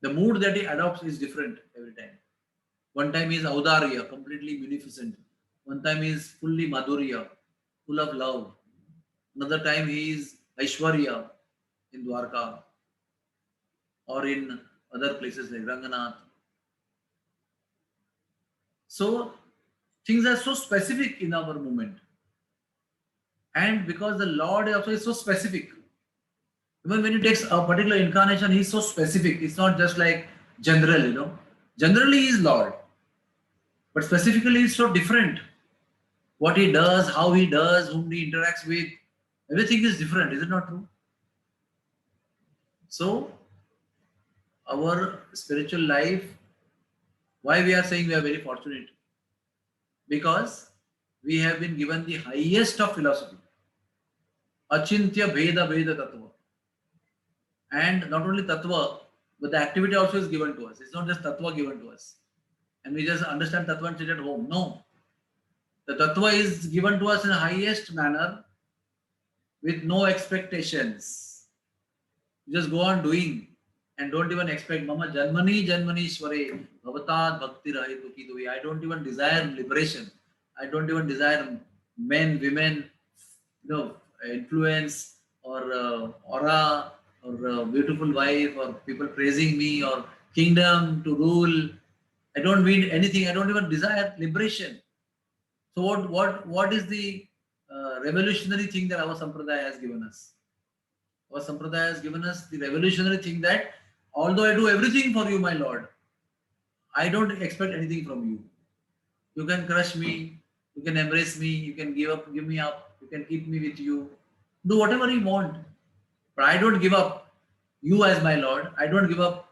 The mood that he adopts is different every time. One time he is Audarya, completely munificent. One time he is fully Madhurya, full of love. Another time he is Aishwarya in Dwarka or in other places like Ranganath. So things are so specific in our movement. And because the Lord also is so specific, even when he takes a particular incarnation, he's so specific. It's not just like general, Generally, he is Lord. But specifically, it's so different. What he does, how he does, whom he interacts with, everything is different. Is it not true? So, our spiritual life, why we are saying we are very fortunate? Because we have been given the highest of philosophy. Achintya Veda Veda Tattva. And not only Tattva, but the activity also is given to us. It's not just Tattva given to us. And we just understand Tattva and sit at home. No. The Tattva is given to us in the highest manner with no expectations. You just go on doing and don't even expect Mama Janmani Janmanishware Bhavatad Bhakti Rahituki Dui. I don't even desire liberation. I don't even desire men, women, influence or aura or beautiful wife or people praising me or kingdom to rule. I don't need anything. I don't even desire liberation. So what is the revolutionary thing that our Sampradaya has given us? Our Sampradaya has given us the revolutionary thing that although I do everything for you, my Lord, I don't expect anything from you. You can crush me, you can embrace me, you can give me up, you can keep me with you. Do whatever you want. But I don't give up you as my Lord. I don't give up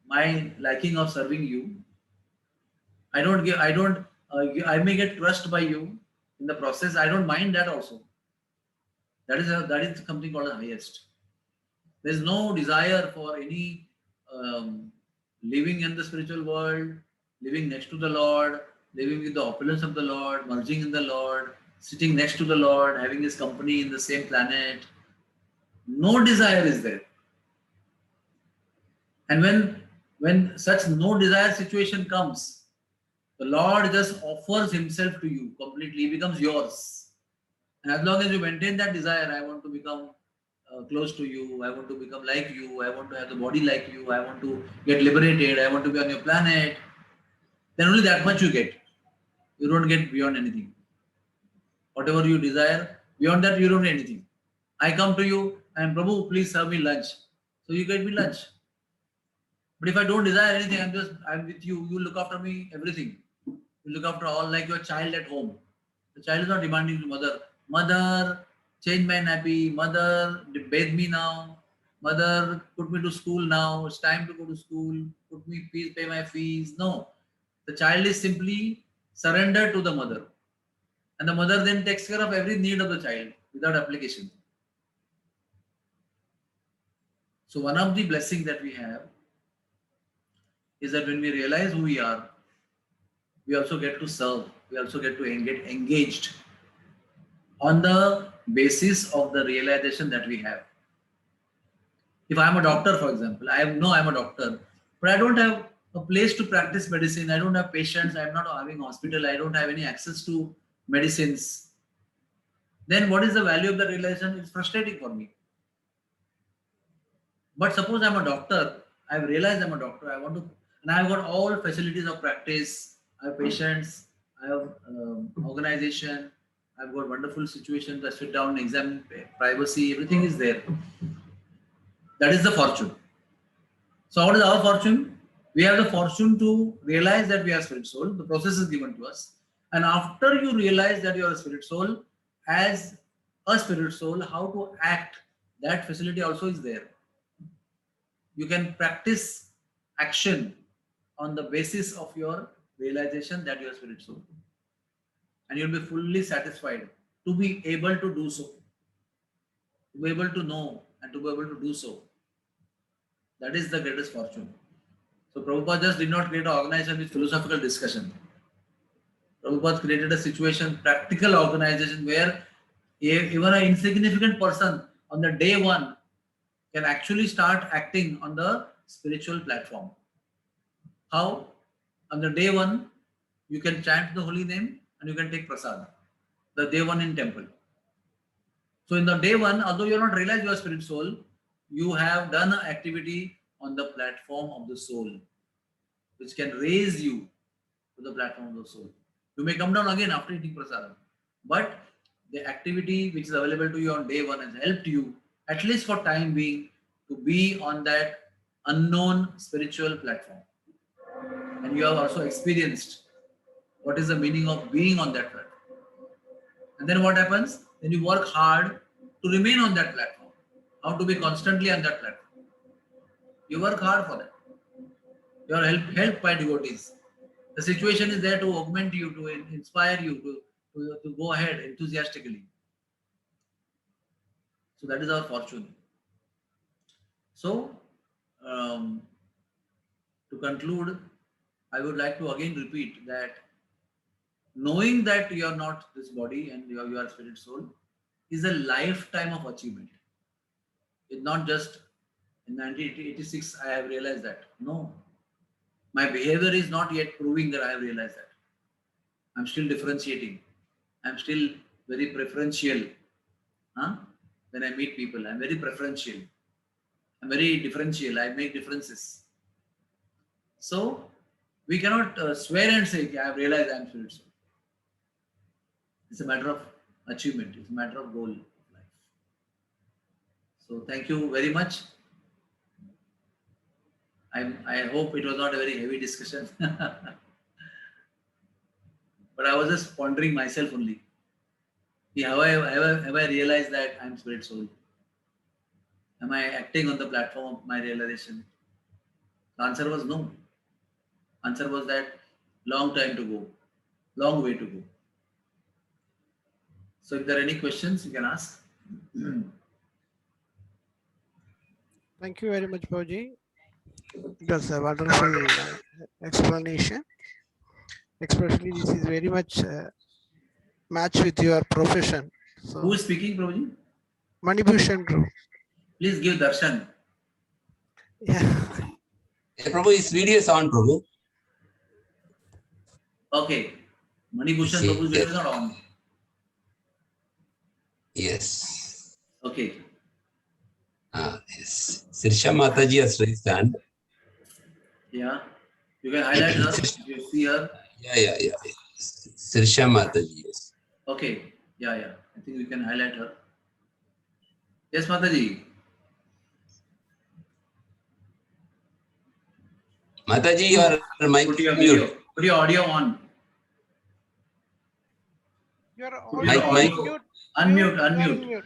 my liking of serving you. I don't give, I may get crushed by you in the process. I don't mind that also. That is something called the highest. There is no desire for any living in the spiritual world, living next to the Lord, living with the opulence of the Lord, merging in the Lord, sitting next to the Lord, having His company in the same planet. No desire is there. And when such no desire situation comes, the Lord just offers Himself to you completely. He becomes yours. And as long as you maintain that desire, I want to become close to you, I want to become like you, I want to have the body like you, I want to get liberated, I want to be on your planet, then only that much you get. You don't get beyond anything. Whatever you desire, beyond that you don't get anything. I come to you and Prabhu, please serve me lunch. So you get me lunch. But if I don't desire anything, I'm with you, you look after me, everything. You look after all like your child at home. The child is not demanding to mother, change my nappy, mother, bathe me now, mother, put me to school now, it's time to go to school, put me fees, pay my fees. No. The child is simply surrendered to the mother. And the mother then takes care of every need of the child without application. So one of the blessings that we have is that when we realize who we are, we also get to serve. We also get to get engaged on the basis of the realization that we have. If I'm a doctor, for example, I know I'm a doctor, but I don't have a place to practice medicine. I don't have patients. I'm not having hospital. I don't have any access to medicines. Then what is the value of the realization? It's frustrating for me. But suppose I'm a doctor. I've realized I'm a doctor. I want to, and I've got all facilities of practice. I have patients. I have organization. I've got wonderful situations. I sit down, examine privacy. Everything is there. That is the fortune. So what is our fortune? We have the fortune to realize that we are spirit soul. The process is given to us. And after you realize that you are a spirit soul, as a spirit soul, how to act, that facility also is there. You can practice action on the basis of your realization that you are spirit soul. And you'll be fully satisfied to be able to do so. To be able to know and to be able to do so. That is the greatest fortune. So Prabhupada just did not create an organization with philosophical discussion. Prabhupada created a situation, practical organization where even an insignificant person on the day one can actually start acting on the spiritual platform. How? On the day one, you can chant the holy name and you can take prasad. The day one in temple. So in the day one, although you are not realized you are spirit soul, you have done an activity on the platform of the soul, which can raise you to the platform of the soul. You may come down again after eating prasadam, but the activity which is available to you on day one has helped you, at least for time being, to be on that unknown spiritual platform. And you have also experienced what is the meaning of being on that platform. And then what happens? Then you work hard to remain on that platform. How to be constantly on that platform. You work hard for that. You are helped by devotees. The situation is there to augment you, to inspire you, to go ahead enthusiastically. So that is our fortune. So, to conclude, I would like to again repeat that knowing that you are not this body and you are spirit soul is a lifetime of achievement. It's not just in 1986 I have realized that. No. My behavior is not yet proving that I have realized that. I'm still differentiating. I'm still very preferential. When I meet people, I'm very preferential. I'm very differential. I make differences. So we cannot swear and say, I have realized I'm spirit soul. It's a matter of achievement. It's a matter of goal of life. So thank you very much. I hope it was not a very heavy discussion. But I was just pondering myself only. Have I realized that I'm spirit soul? Am I acting on the platform of my realization? The answer was no. Answer was that Long time to go. Long way to go. So if there are any questions, you can ask. Thank you very much, Prabhuji. It was a wonderful explanation. Especially this is very much match with your profession. Who So is speaking, Prabhuji? Manibhushan Guru. Please give darshan. Yeah. Hey, Prabhu, his video is on, Prabhu. Okay. Manibhushan Yes, Prabhu's video is not on. Yes. Okay. Yes. Sirsha Mataji has raised hand. Yeah. You can highlight her. You see her. Yeah. Sirsha Mataji, yes. Okay. Yeah. I think we can highlight her. Yes, Mataji. Mataji, your mic Put is your mute. video. Put your audio on. Your Put your audio Mic. mute. Unmute. Unmute.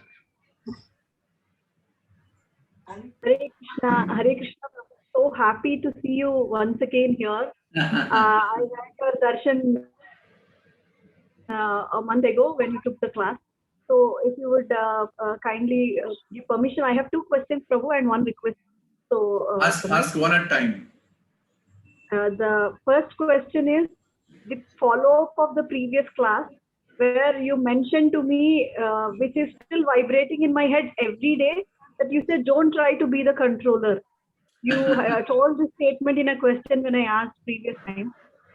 Hare Krishna. So happy to see you once again here. I had your darshan a month ago when you took the class. So if you would kindly give permission, I have two questions, Prabhu, and one request. So ask one at a time. the first question is the follow-up of the previous class, where you mentioned to me, which is still vibrating in my head every day, that you said, don't try to be the controller. You told this statement in a question when I asked previous time.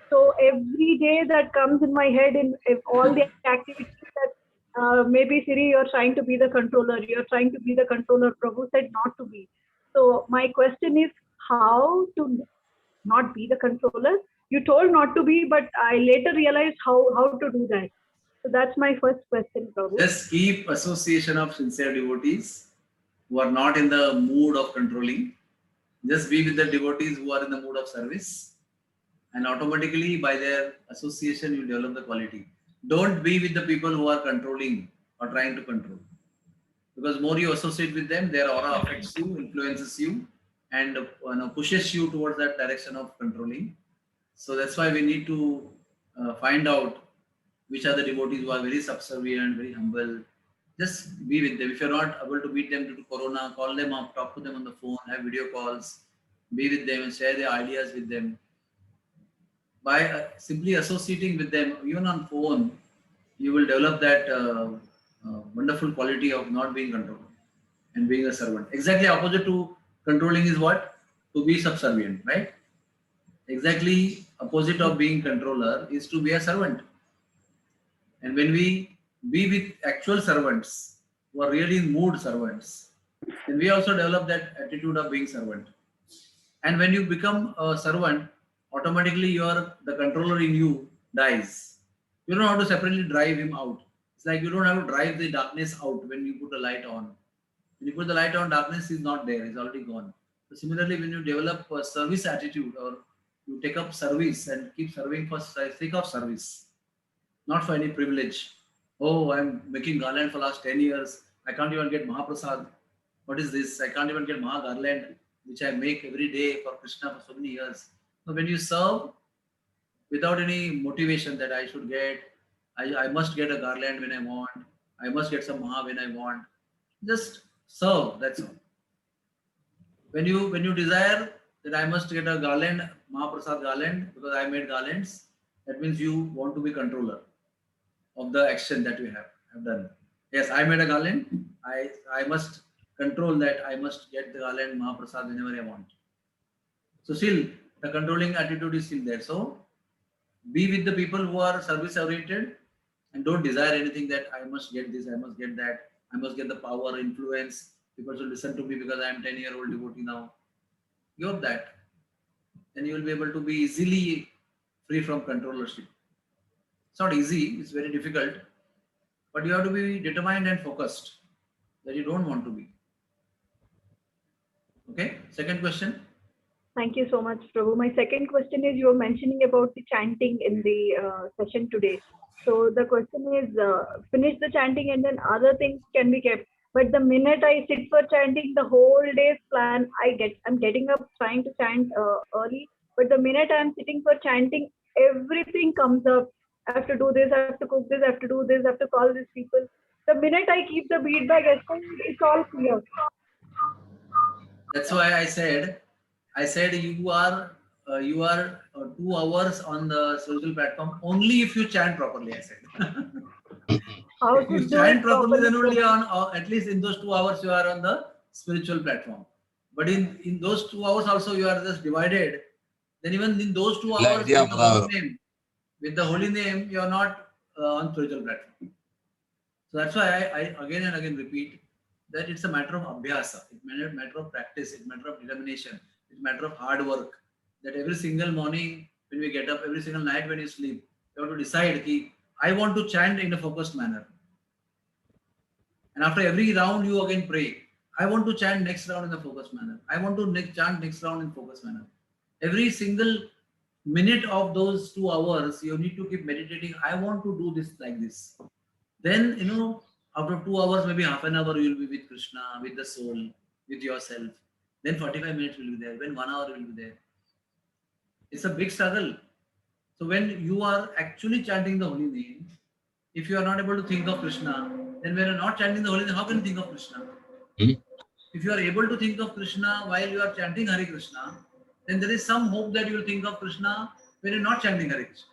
So every day that comes in my head in all the activities that maybe Siri, you're trying to be the controller, you're trying to be the controller. Prabhu said not to be. So my question is how to not be the controller. You told not to be, but I later realized how to do that. So that's my first question, Prabhu. Just keep association of sincere devotees who are not in the mood of controlling. Just be with the devotees who are in the mood of service. And automatically by their association, you develop the quality. Don't be with the people who are controlling or trying to control. Because more you associate with them, their aura affects you, influences you, and pushes you towards that direction of controlling. So that's why we need to find out which are the devotees who are very subservient, very humble. Just be with them. If you're not able to meet them due to Corona, call them up, talk to them on the phone, have video calls, be with them and share their ideas with them. By simply associating with them, even on phone, you will develop that wonderful quality of not being controlled and being a servant. Exactly opposite to controlling is what? To be subservient, right? Exactly opposite of being controller is to be a servant. And when we be with actual servants who are really in mood servants, then we also develop that attitude of being servant. And when you become a servant, automatically the controller in you dies. You don't have to separately drive him out. It's like you don't have to drive the darkness out when you put the light on. When you put the light on, darkness is not there, it's already gone. So similarly, when you develop a service attitude or you take up service and keep serving for sake of service, not for any privilege. Oh, I'm making garland for last 10 years. I can't even get Mahaprasad. What is this? I can't even get Maha garland, which I make every day for Krishna for so many years. So when you serve without any motivation that I should get, I must get a garland when I want, I must get some Maha when I want, just serve, that's all. When you desire that I must get a garland, Mahaprasad garland, because I made garlands, that means you want to be controller of the action that you have done. Yes, I made a garland. I must control that. I must get the garland Mahaprasad whenever I want. So still, the controlling attitude is still there. So be with the people who are service oriented and don't desire anything that I must get this, I must get that, I must get the power, influence. People should listen to me because I am 10-year-old devotee now. Give up that. Then you will be able to be easily free from controllership. It's not easy, it's very difficult, but you have to be determined and focused that you don't want to be. Okay, second question. Thank you so much, Prabhu. My second question is, you were mentioning about the chanting in the session today. So the question is, finish the chanting and then other things can be kept. But the minute I sit for chanting, the whole day's plan, I'm getting up trying to chant early. But the minute I'm sitting for chanting, everything comes up. I have to do this, I have to cook this, I have to do this, I have to call these people. The minute I keep the bead bag aside, it's all clear. That's why I said you are 2 hours on the social platform only if you chant properly. I said. How If to you do chant it properly, then only properly. at least in those 2 hours you are on the spiritual platform. But in those 2 hours also you are just divided. Then even in those 2 La hours idea with the holy name, you are not on spiritual platform. So that's why I again and again repeat that it's a matter of abhyasa. It's a matter of practice. It's a matter of determination. It's a matter of hard work. That every single morning when we get up, every single night when you sleep, you have to decide that I want to chant in a focused manner. And after every round, you again pray. I want to chant next round in a focused manner. I want to chant next round in focused manner. Every single minute of those 2 hours, you need to keep meditating. I want to do this like this. Then, after 2 hours, maybe half an hour, you will be with Krishna, with the soul, with yourself. Then 45 minutes will be there. Then 1 hour will be there. It's a big struggle. So when you are actually chanting the holy name, if you are not able to think of Krishna, then when you are not chanting the holy name, how can you think of Krishna? If you are able to think of Krishna while you are chanting Hare Krishna, then there is some hope that you will think of Krishna when you are not chanting Hare Krishna.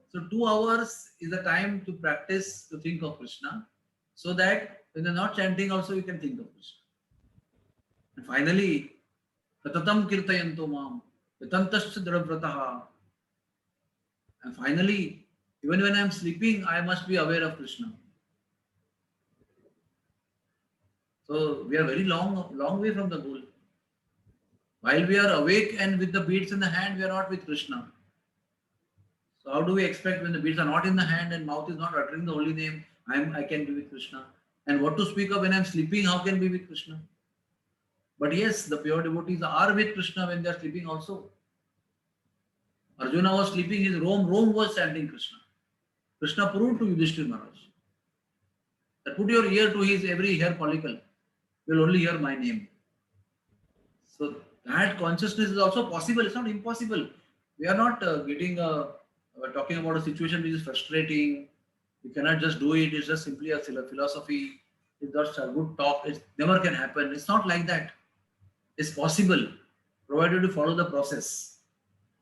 So 2 hours is the time to practice to think of Krishna, so that when you are not chanting also you can think of Krishna. And finally, Tatatam kirtayanto mam, yatantascha dravvrataha. And finally, even when I am sleeping, I must be aware of Krishna. So we are very long way from the goal. While we are awake and with the beads in the hand, we are not with Krishna. So how do we expect when the beads are not in the hand and mouth is not uttering the holy name, I can be with Krishna? And what to speak of when I am sleeping, how can I be with Krishna? But yes, the pure devotees are with Krishna when they are sleeping also. Arjuna was sleeping, his Rome was chanting Krishna. Krishna proved to Yudhishthira Maharaj that put your ear to his every hair follicle, you will only hear my name. So that consciousness is also possible. It's not impossible. We are not talking about a situation which is frustrating. You cannot just do it. It's just simply a philosophy. It's just a good talk. It never can happen. It's not like that. It's possible, provided you follow the process.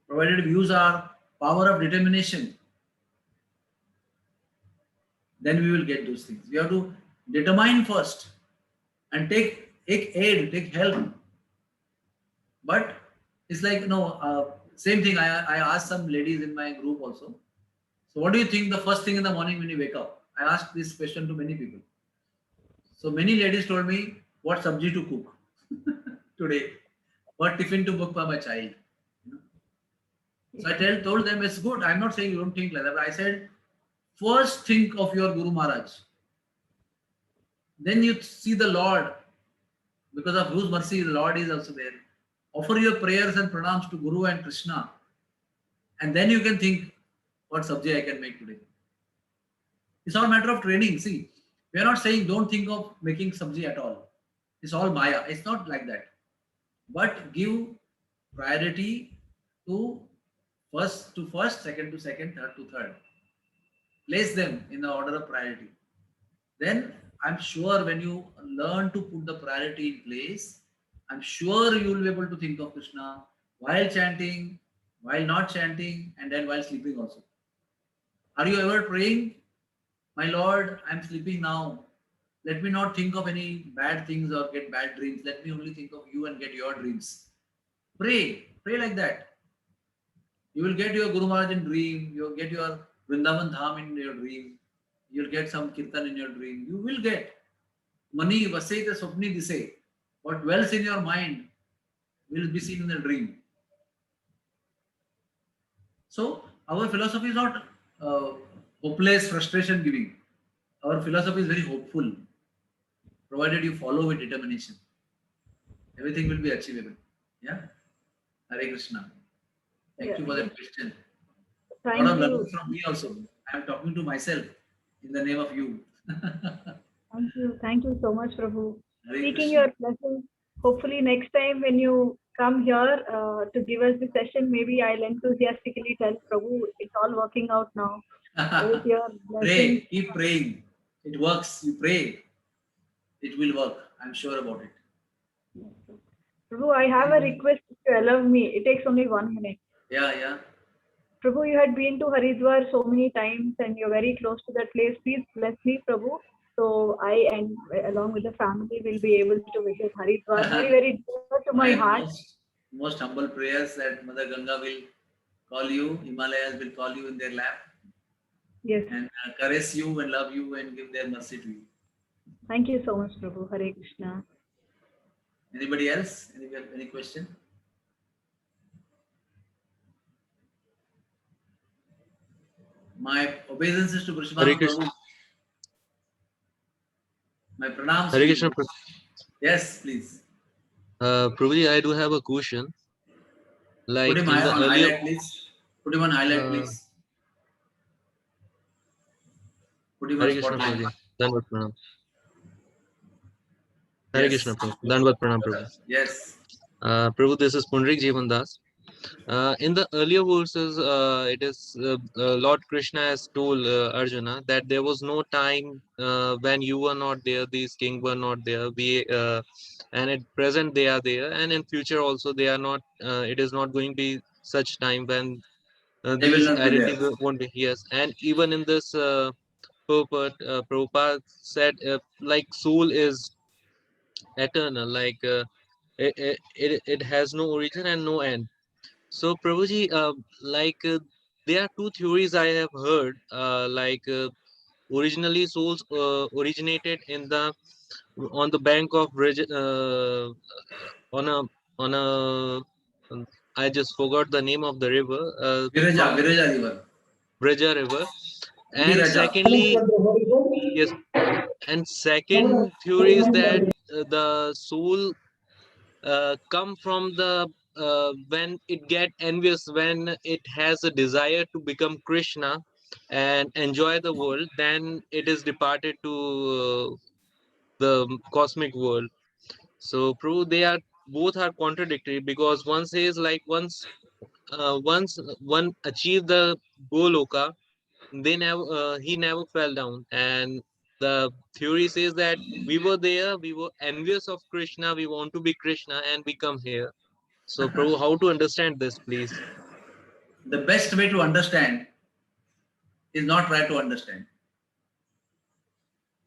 Provided we use our power of determination, then we will get those things. We have to determine first and take aid, take help. But it's like, same thing. I asked some ladies in my group also. So what do you think the first thing in the morning when you wake up? I asked this question to many people. So many ladies told me what sabji to cook today, what tiffin to book for my child. So I told them it's good. I'm not saying you don't think like that, but I said, first think of your Guru Maharaj. Then you see the Lord, because of whose mercy the Lord is also there. Offer your prayers and pranams to Guru and Krishna. And then you can think what sabji I can make today. It's all a matter of training. See, we are not saying don't think of making sabji at all. It's all Maya. It's not like that. But give priority to first, second to second, third to third. Place them in the order of priority. Then I'm sure when you learn to put the priority in place, I'm sure you will be able to think of Krishna while chanting, while not chanting, and then while sleeping also. Are you ever praying, my Lord, I'm sleeping now. Let me not think of any bad things or get bad dreams. Let me only think of you and get your dreams. Pray like that. You will get your Guru Maharaj in dream. You will get your Vrindavan Dham in your dream. You will get some Kirtan in your dream. You will get. Mani Vasaita Swapni Dise. What dwells in your mind will be seen in the dream. So our philosophy is not hopeless, frustration giving. Our philosophy is very hopeful, provided you follow with determination. Everything will be achievable. Yeah. Hare Krishna. Thank you for that question. Thank lot of you. learning from me also. I am talking to myself in the name of you. Thank you. Thank you so much, Prabhu. Hare Seeking Krishna. your blessings. Hopefully next time when you come here to give us the session, maybe I'll enthusiastically tell Prabhu, it's all working out now. With your blessings. Pray, keep praying. It works. You pray, it will work. I'm sure about it. Prabhu, I have a request to allow me. It takes only 1 minute. Yeah. Prabhu, you had been to Haridwar so many times and you're very close to that place. Please bless me, Prabhu. So I and along with the family will be able to visit Haridwar. Very, very dear to my heart. Most humble prayers that Mother Ganga will call you, Himalayas will call you in their lap. Yes. And caress you and love you and give their mercy to you. Thank you so much, Prabhu. Hare Krishna. Anybody else? Any question? My obeisances to Krishna Hare Krishna. Prabhu. My pranams. Hare Krishna. Yes, please. Prabhuji, I do have a question. Like Put him in the on earlier, highlight, please. Put him on highlight, please. Put him on Hare Krishna spotlight. Prabhuji. Dandavat Pranam. Hare Krishna Prabhu. Dandavat Pranam Prabhu. Yes. Prabhu, this is Pundarik Jivandas. In the earlier verses, it is Lord Krishna has told Arjuna that there was no time when you were not there, these kings were not there. And at present they are there, and in future also they are not. It is not going to be such time when They will these not be identity there. won't be. Yes, and even in this Prabhupada said like soul is eternal, like it has no origin and no end. So Prabhuji, there are two theories I have heard. Originally souls originated on the bank of on a on a I just forgot the name of the river. Viraja River. Braja River. And Viraja. secondly, yes, and second theory is that the soul come from the when it get envious, when it has a desire to become Krishna and enjoy the world, then it is departed to the cosmic world. So Prabhu, they are both are contradictory, because one says like once one achieved the Goloka, they never he never fell down, and the theory says that we were there, we were envious of Krishna, we want to be Krishna, and we come here. So Prabhu, how to understand this, please? The best way to understand is not try to understand.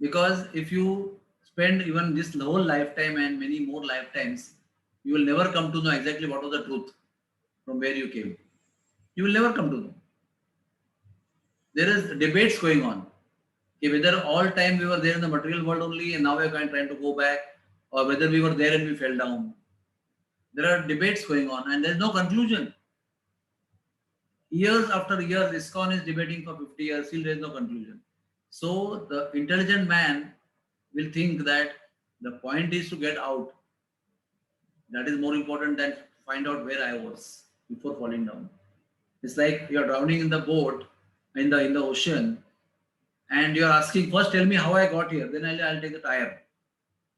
Because if you spend even this whole lifetime and many more lifetimes, you will never come to know exactly what was the truth from where you came. You will never come to know. There is debates going on. Whether all time we were there in the material world only and now we are trying to go back, or whether we were there and we fell down. There are debates going on and there is no conclusion. Years after years, ISKCON is debating for 50 years, still there is no conclusion. So the intelligent man will think that the point is to get out. That is more important than find out where I was before falling down. It's like you are drowning in the boat, in the ocean, and you are asking, first tell me how I got here, then I'll take the tire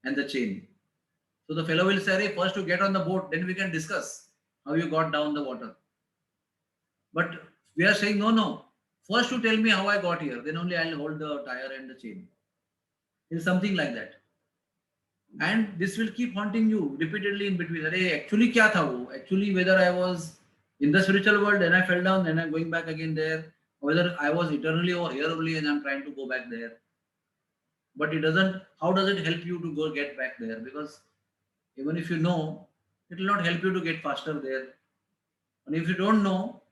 and the chain. So the fellow will say, hey, first to get on the boat, then we can discuss how you got down the water. But we are saying, no. First you tell me how I got here, then only I'll hold the tire and the chain. It's something like that. And this will keep haunting you repeatedly in between. Hey, actually kya tha wo? Actually whether I was in the spiritual world and I fell down and I'm going back again there, or whether I was eternally over here only and I'm trying to go back there. But it doesn't, how does it help you to go get back there? Because even if you know, it will not help you to get faster there. And if you don't know,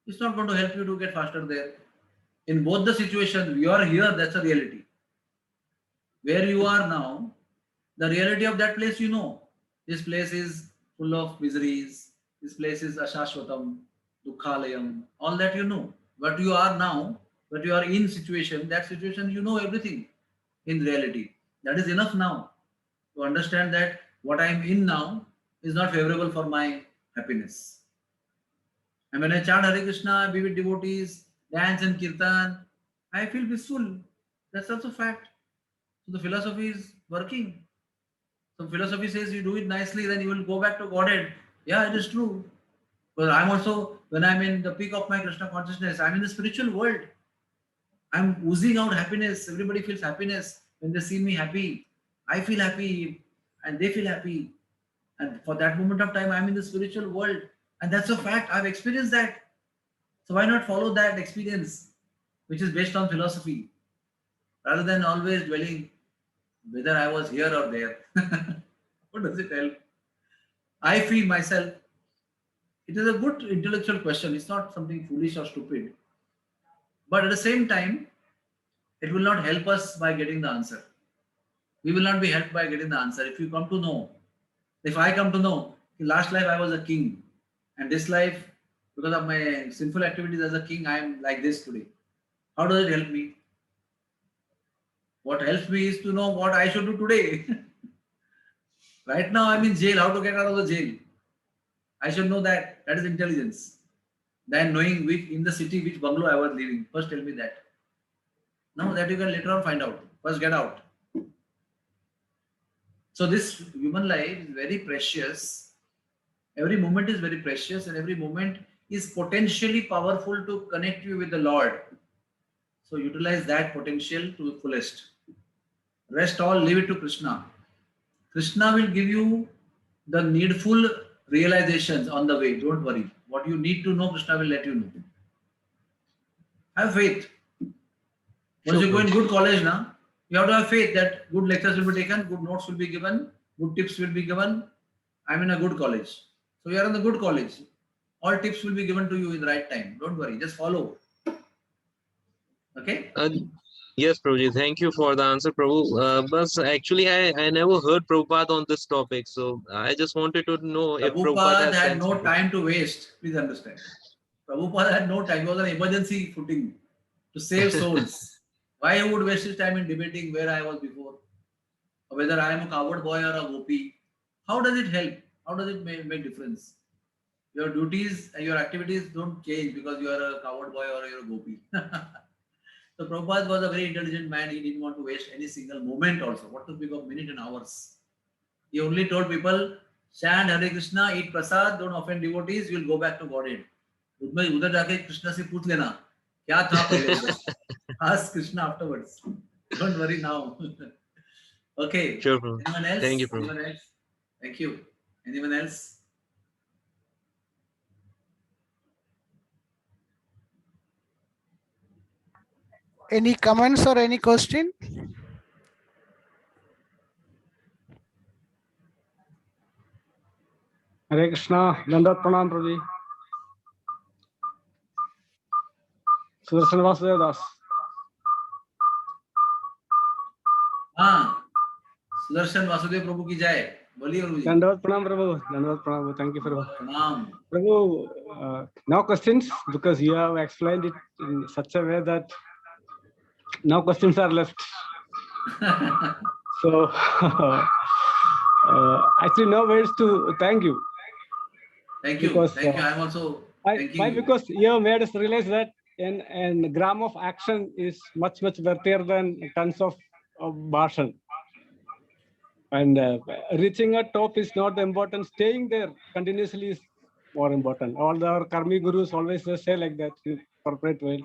it's not going to help you to get faster there. In both the situations, you are here, that's a reality. Where you are now, the reality of that place, you know. This place is full of miseries. This place is ashashvatam, dukkhalayam, all that you know. But you are now, but you are in situation, that situation you know everything in reality. That is enough now to understand that what I am in now is not favorable for my happiness. And when I chant Hare Krishna, be with devotees, dance and kirtan, I feel peaceful. That's also fact. So the philosophy is working. So philosophy says you do it nicely, then you will go back to Godhead. Yeah, it is true. Because I'm also, when I'm in the peak of my Krishna consciousness, I'm in the spiritual world. I'm oozing out happiness. Everybody feels happiness when they see me happy. I feel happy and they feel happy. And for that moment of time, I'm in the spiritual world. And that's a fact. I've experienced that. So why not follow that experience, which is based on philosophy, rather than always dwelling whether I was here or there? What does it help? I feel myself. It is a good intellectual question. It's not something foolish or stupid. But at the same time, it will not help us by getting the answer. We will not be helped by getting the answer. If you come to know, if I come to know, in last life I was a king, and this life, because of my sinful activities as a king, I am like this today. How does it help me? What helps me is to know what I should do today. Right now I'm in jail. How to get out of the jail? I should know that. That is intelligence. Than knowing which in the city which bungalow I was living. First tell me that. No, that you can later on find out. First get out. So this human life is very precious. Every moment is very precious, and every moment is potentially powerful to connect you with the Lord. So utilize that potential to the fullest. Rest all, leave it to Krishna. Krishna will give you the needful realizations on the way. Don't worry. What you need to know, Krishna will let you know. Have faith. Once you go in good college now, you have to have faith that good lectures will be taken, good notes will be given, good tips will be given. I'm in a good college. So you are in the good college. All tips will be given to you in the right time. Don't worry. Just follow. Okay? Yes, Prabhuji, thank you for the answer, Prabhu. But actually, I never heard Prabhupada on this topic, so I just wanted to know if Prabhupada Prabhupada has had said no something. time to waste. Please understand. Prabhupada had no time. It was an emergency footing to save souls. Why he would waste his time in debating where I was before, or whether I am a coward boy or a gopi? How does it help? How does it make difference? Your duties and your activities don't change because you are a coward boy or you're a gopi. So Prabhupada was a very intelligent man. He didn't want to waste any single moment also. What to speak of minute and hours? He only told people, chant Hare Krishna, eat prasad, don't offend devotees, you'll go back to Godhead. उधर जाके कृष्णा से पूछ लेना क्या था पहले उधर. Ask Krishna afterwards. Don't worry now. Okay. Sure, Prabhu. Anyone else? Thank you, Prabhu. Anyone else? Thank you. Anyone else? Any comments or any question? Hare Krishna, Dandat Pranam Prabhuji. Sudarshan Vasudev Das. हाँ. सुदर्शन वासुदेव प्रभु की जय. बोलिए प्रभु जी. Dandat Pranam Prabhu. Dandat Pranam. Thank you for प्रणाम. Prabhu. No questions because you have explained it in such a way that no questions are left. So actually no words to thank you. Thank you. Because, Thank you. I'm also thanking Why? you. Because you have made us realize that a gram of action is much worthier than tons of bhashan. And reaching a top is not important. Staying there continuously is more important. All our karmi gurus always say like that in corporate world,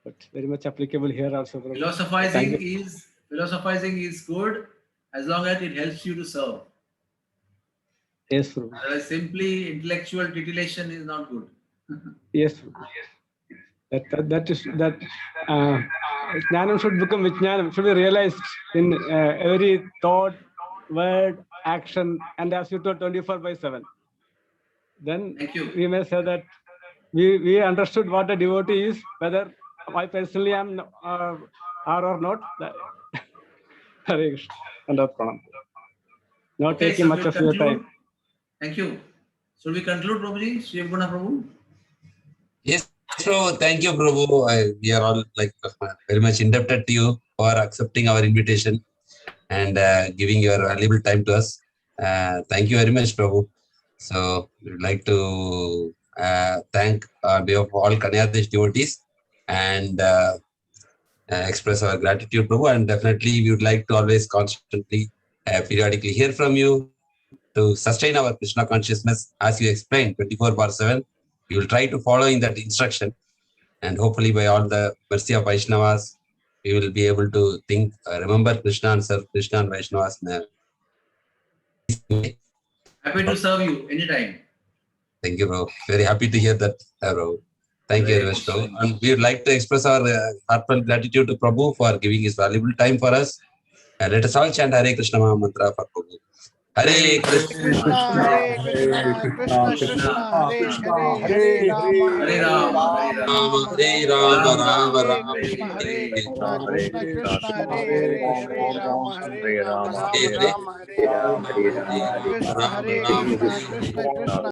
but very much applicable here also. Prabhu. Philosophizing is good as long as it helps you to serve. Yes, Prabhu. Otherwise, simply intellectual titillation is not good. Yes, that Jnanam should become Vijnanam, should be realized in every thought, word, action, and as you told 24/7. Then Thank you. we may say that we understood what a devotee is, whether I personally am or not. Hare Krishna. Dandat Pranam. Not Okay, taking so much we'll of your conclude. time. Thank you. Should we conclude, Prabhuji? Shiv Guna Prabhu? Yes, Prabhu. Thank you, Prabhu. We are all like very much indebted to you for accepting our invitation and giving your valuable time to us. Thank you very much, Prabhu. So we would like to thank on behalf of all Kanyadesh devotees and express our gratitude, Prabhu. And definitely we would like to always constantly, periodically hear from you to sustain our Krishna consciousness, as you explained, 24/7. We will try to follow in that instruction, and hopefully, by all the mercy of Vaishnavas, we will be able to think, remember Krishna and serve Krishna and Vaishnavas. Happy to serve you anytime. Thank you, bro. Very happy to hear that, bro. Thank you very much, bro. And we would like to express our heartfelt gratitude to Prabhu for giving his valuable time for us. And let us all chant Hare Krishna Maha Mantra for Prabhu. Hare Krishna, Krishna, Hare Krishna, Krishna Krishna, Hare Hare, Hare Rama, Hare Rama, Hare Rama, Rama Hare Rama, Krishna, Hare Krishna, Hare Krishna Krishna, Hare Hare, Hare Rama, Hare Rama, Rama Rama, Hare Hare. Krishna, Hare Krishna, Krishna Krishna.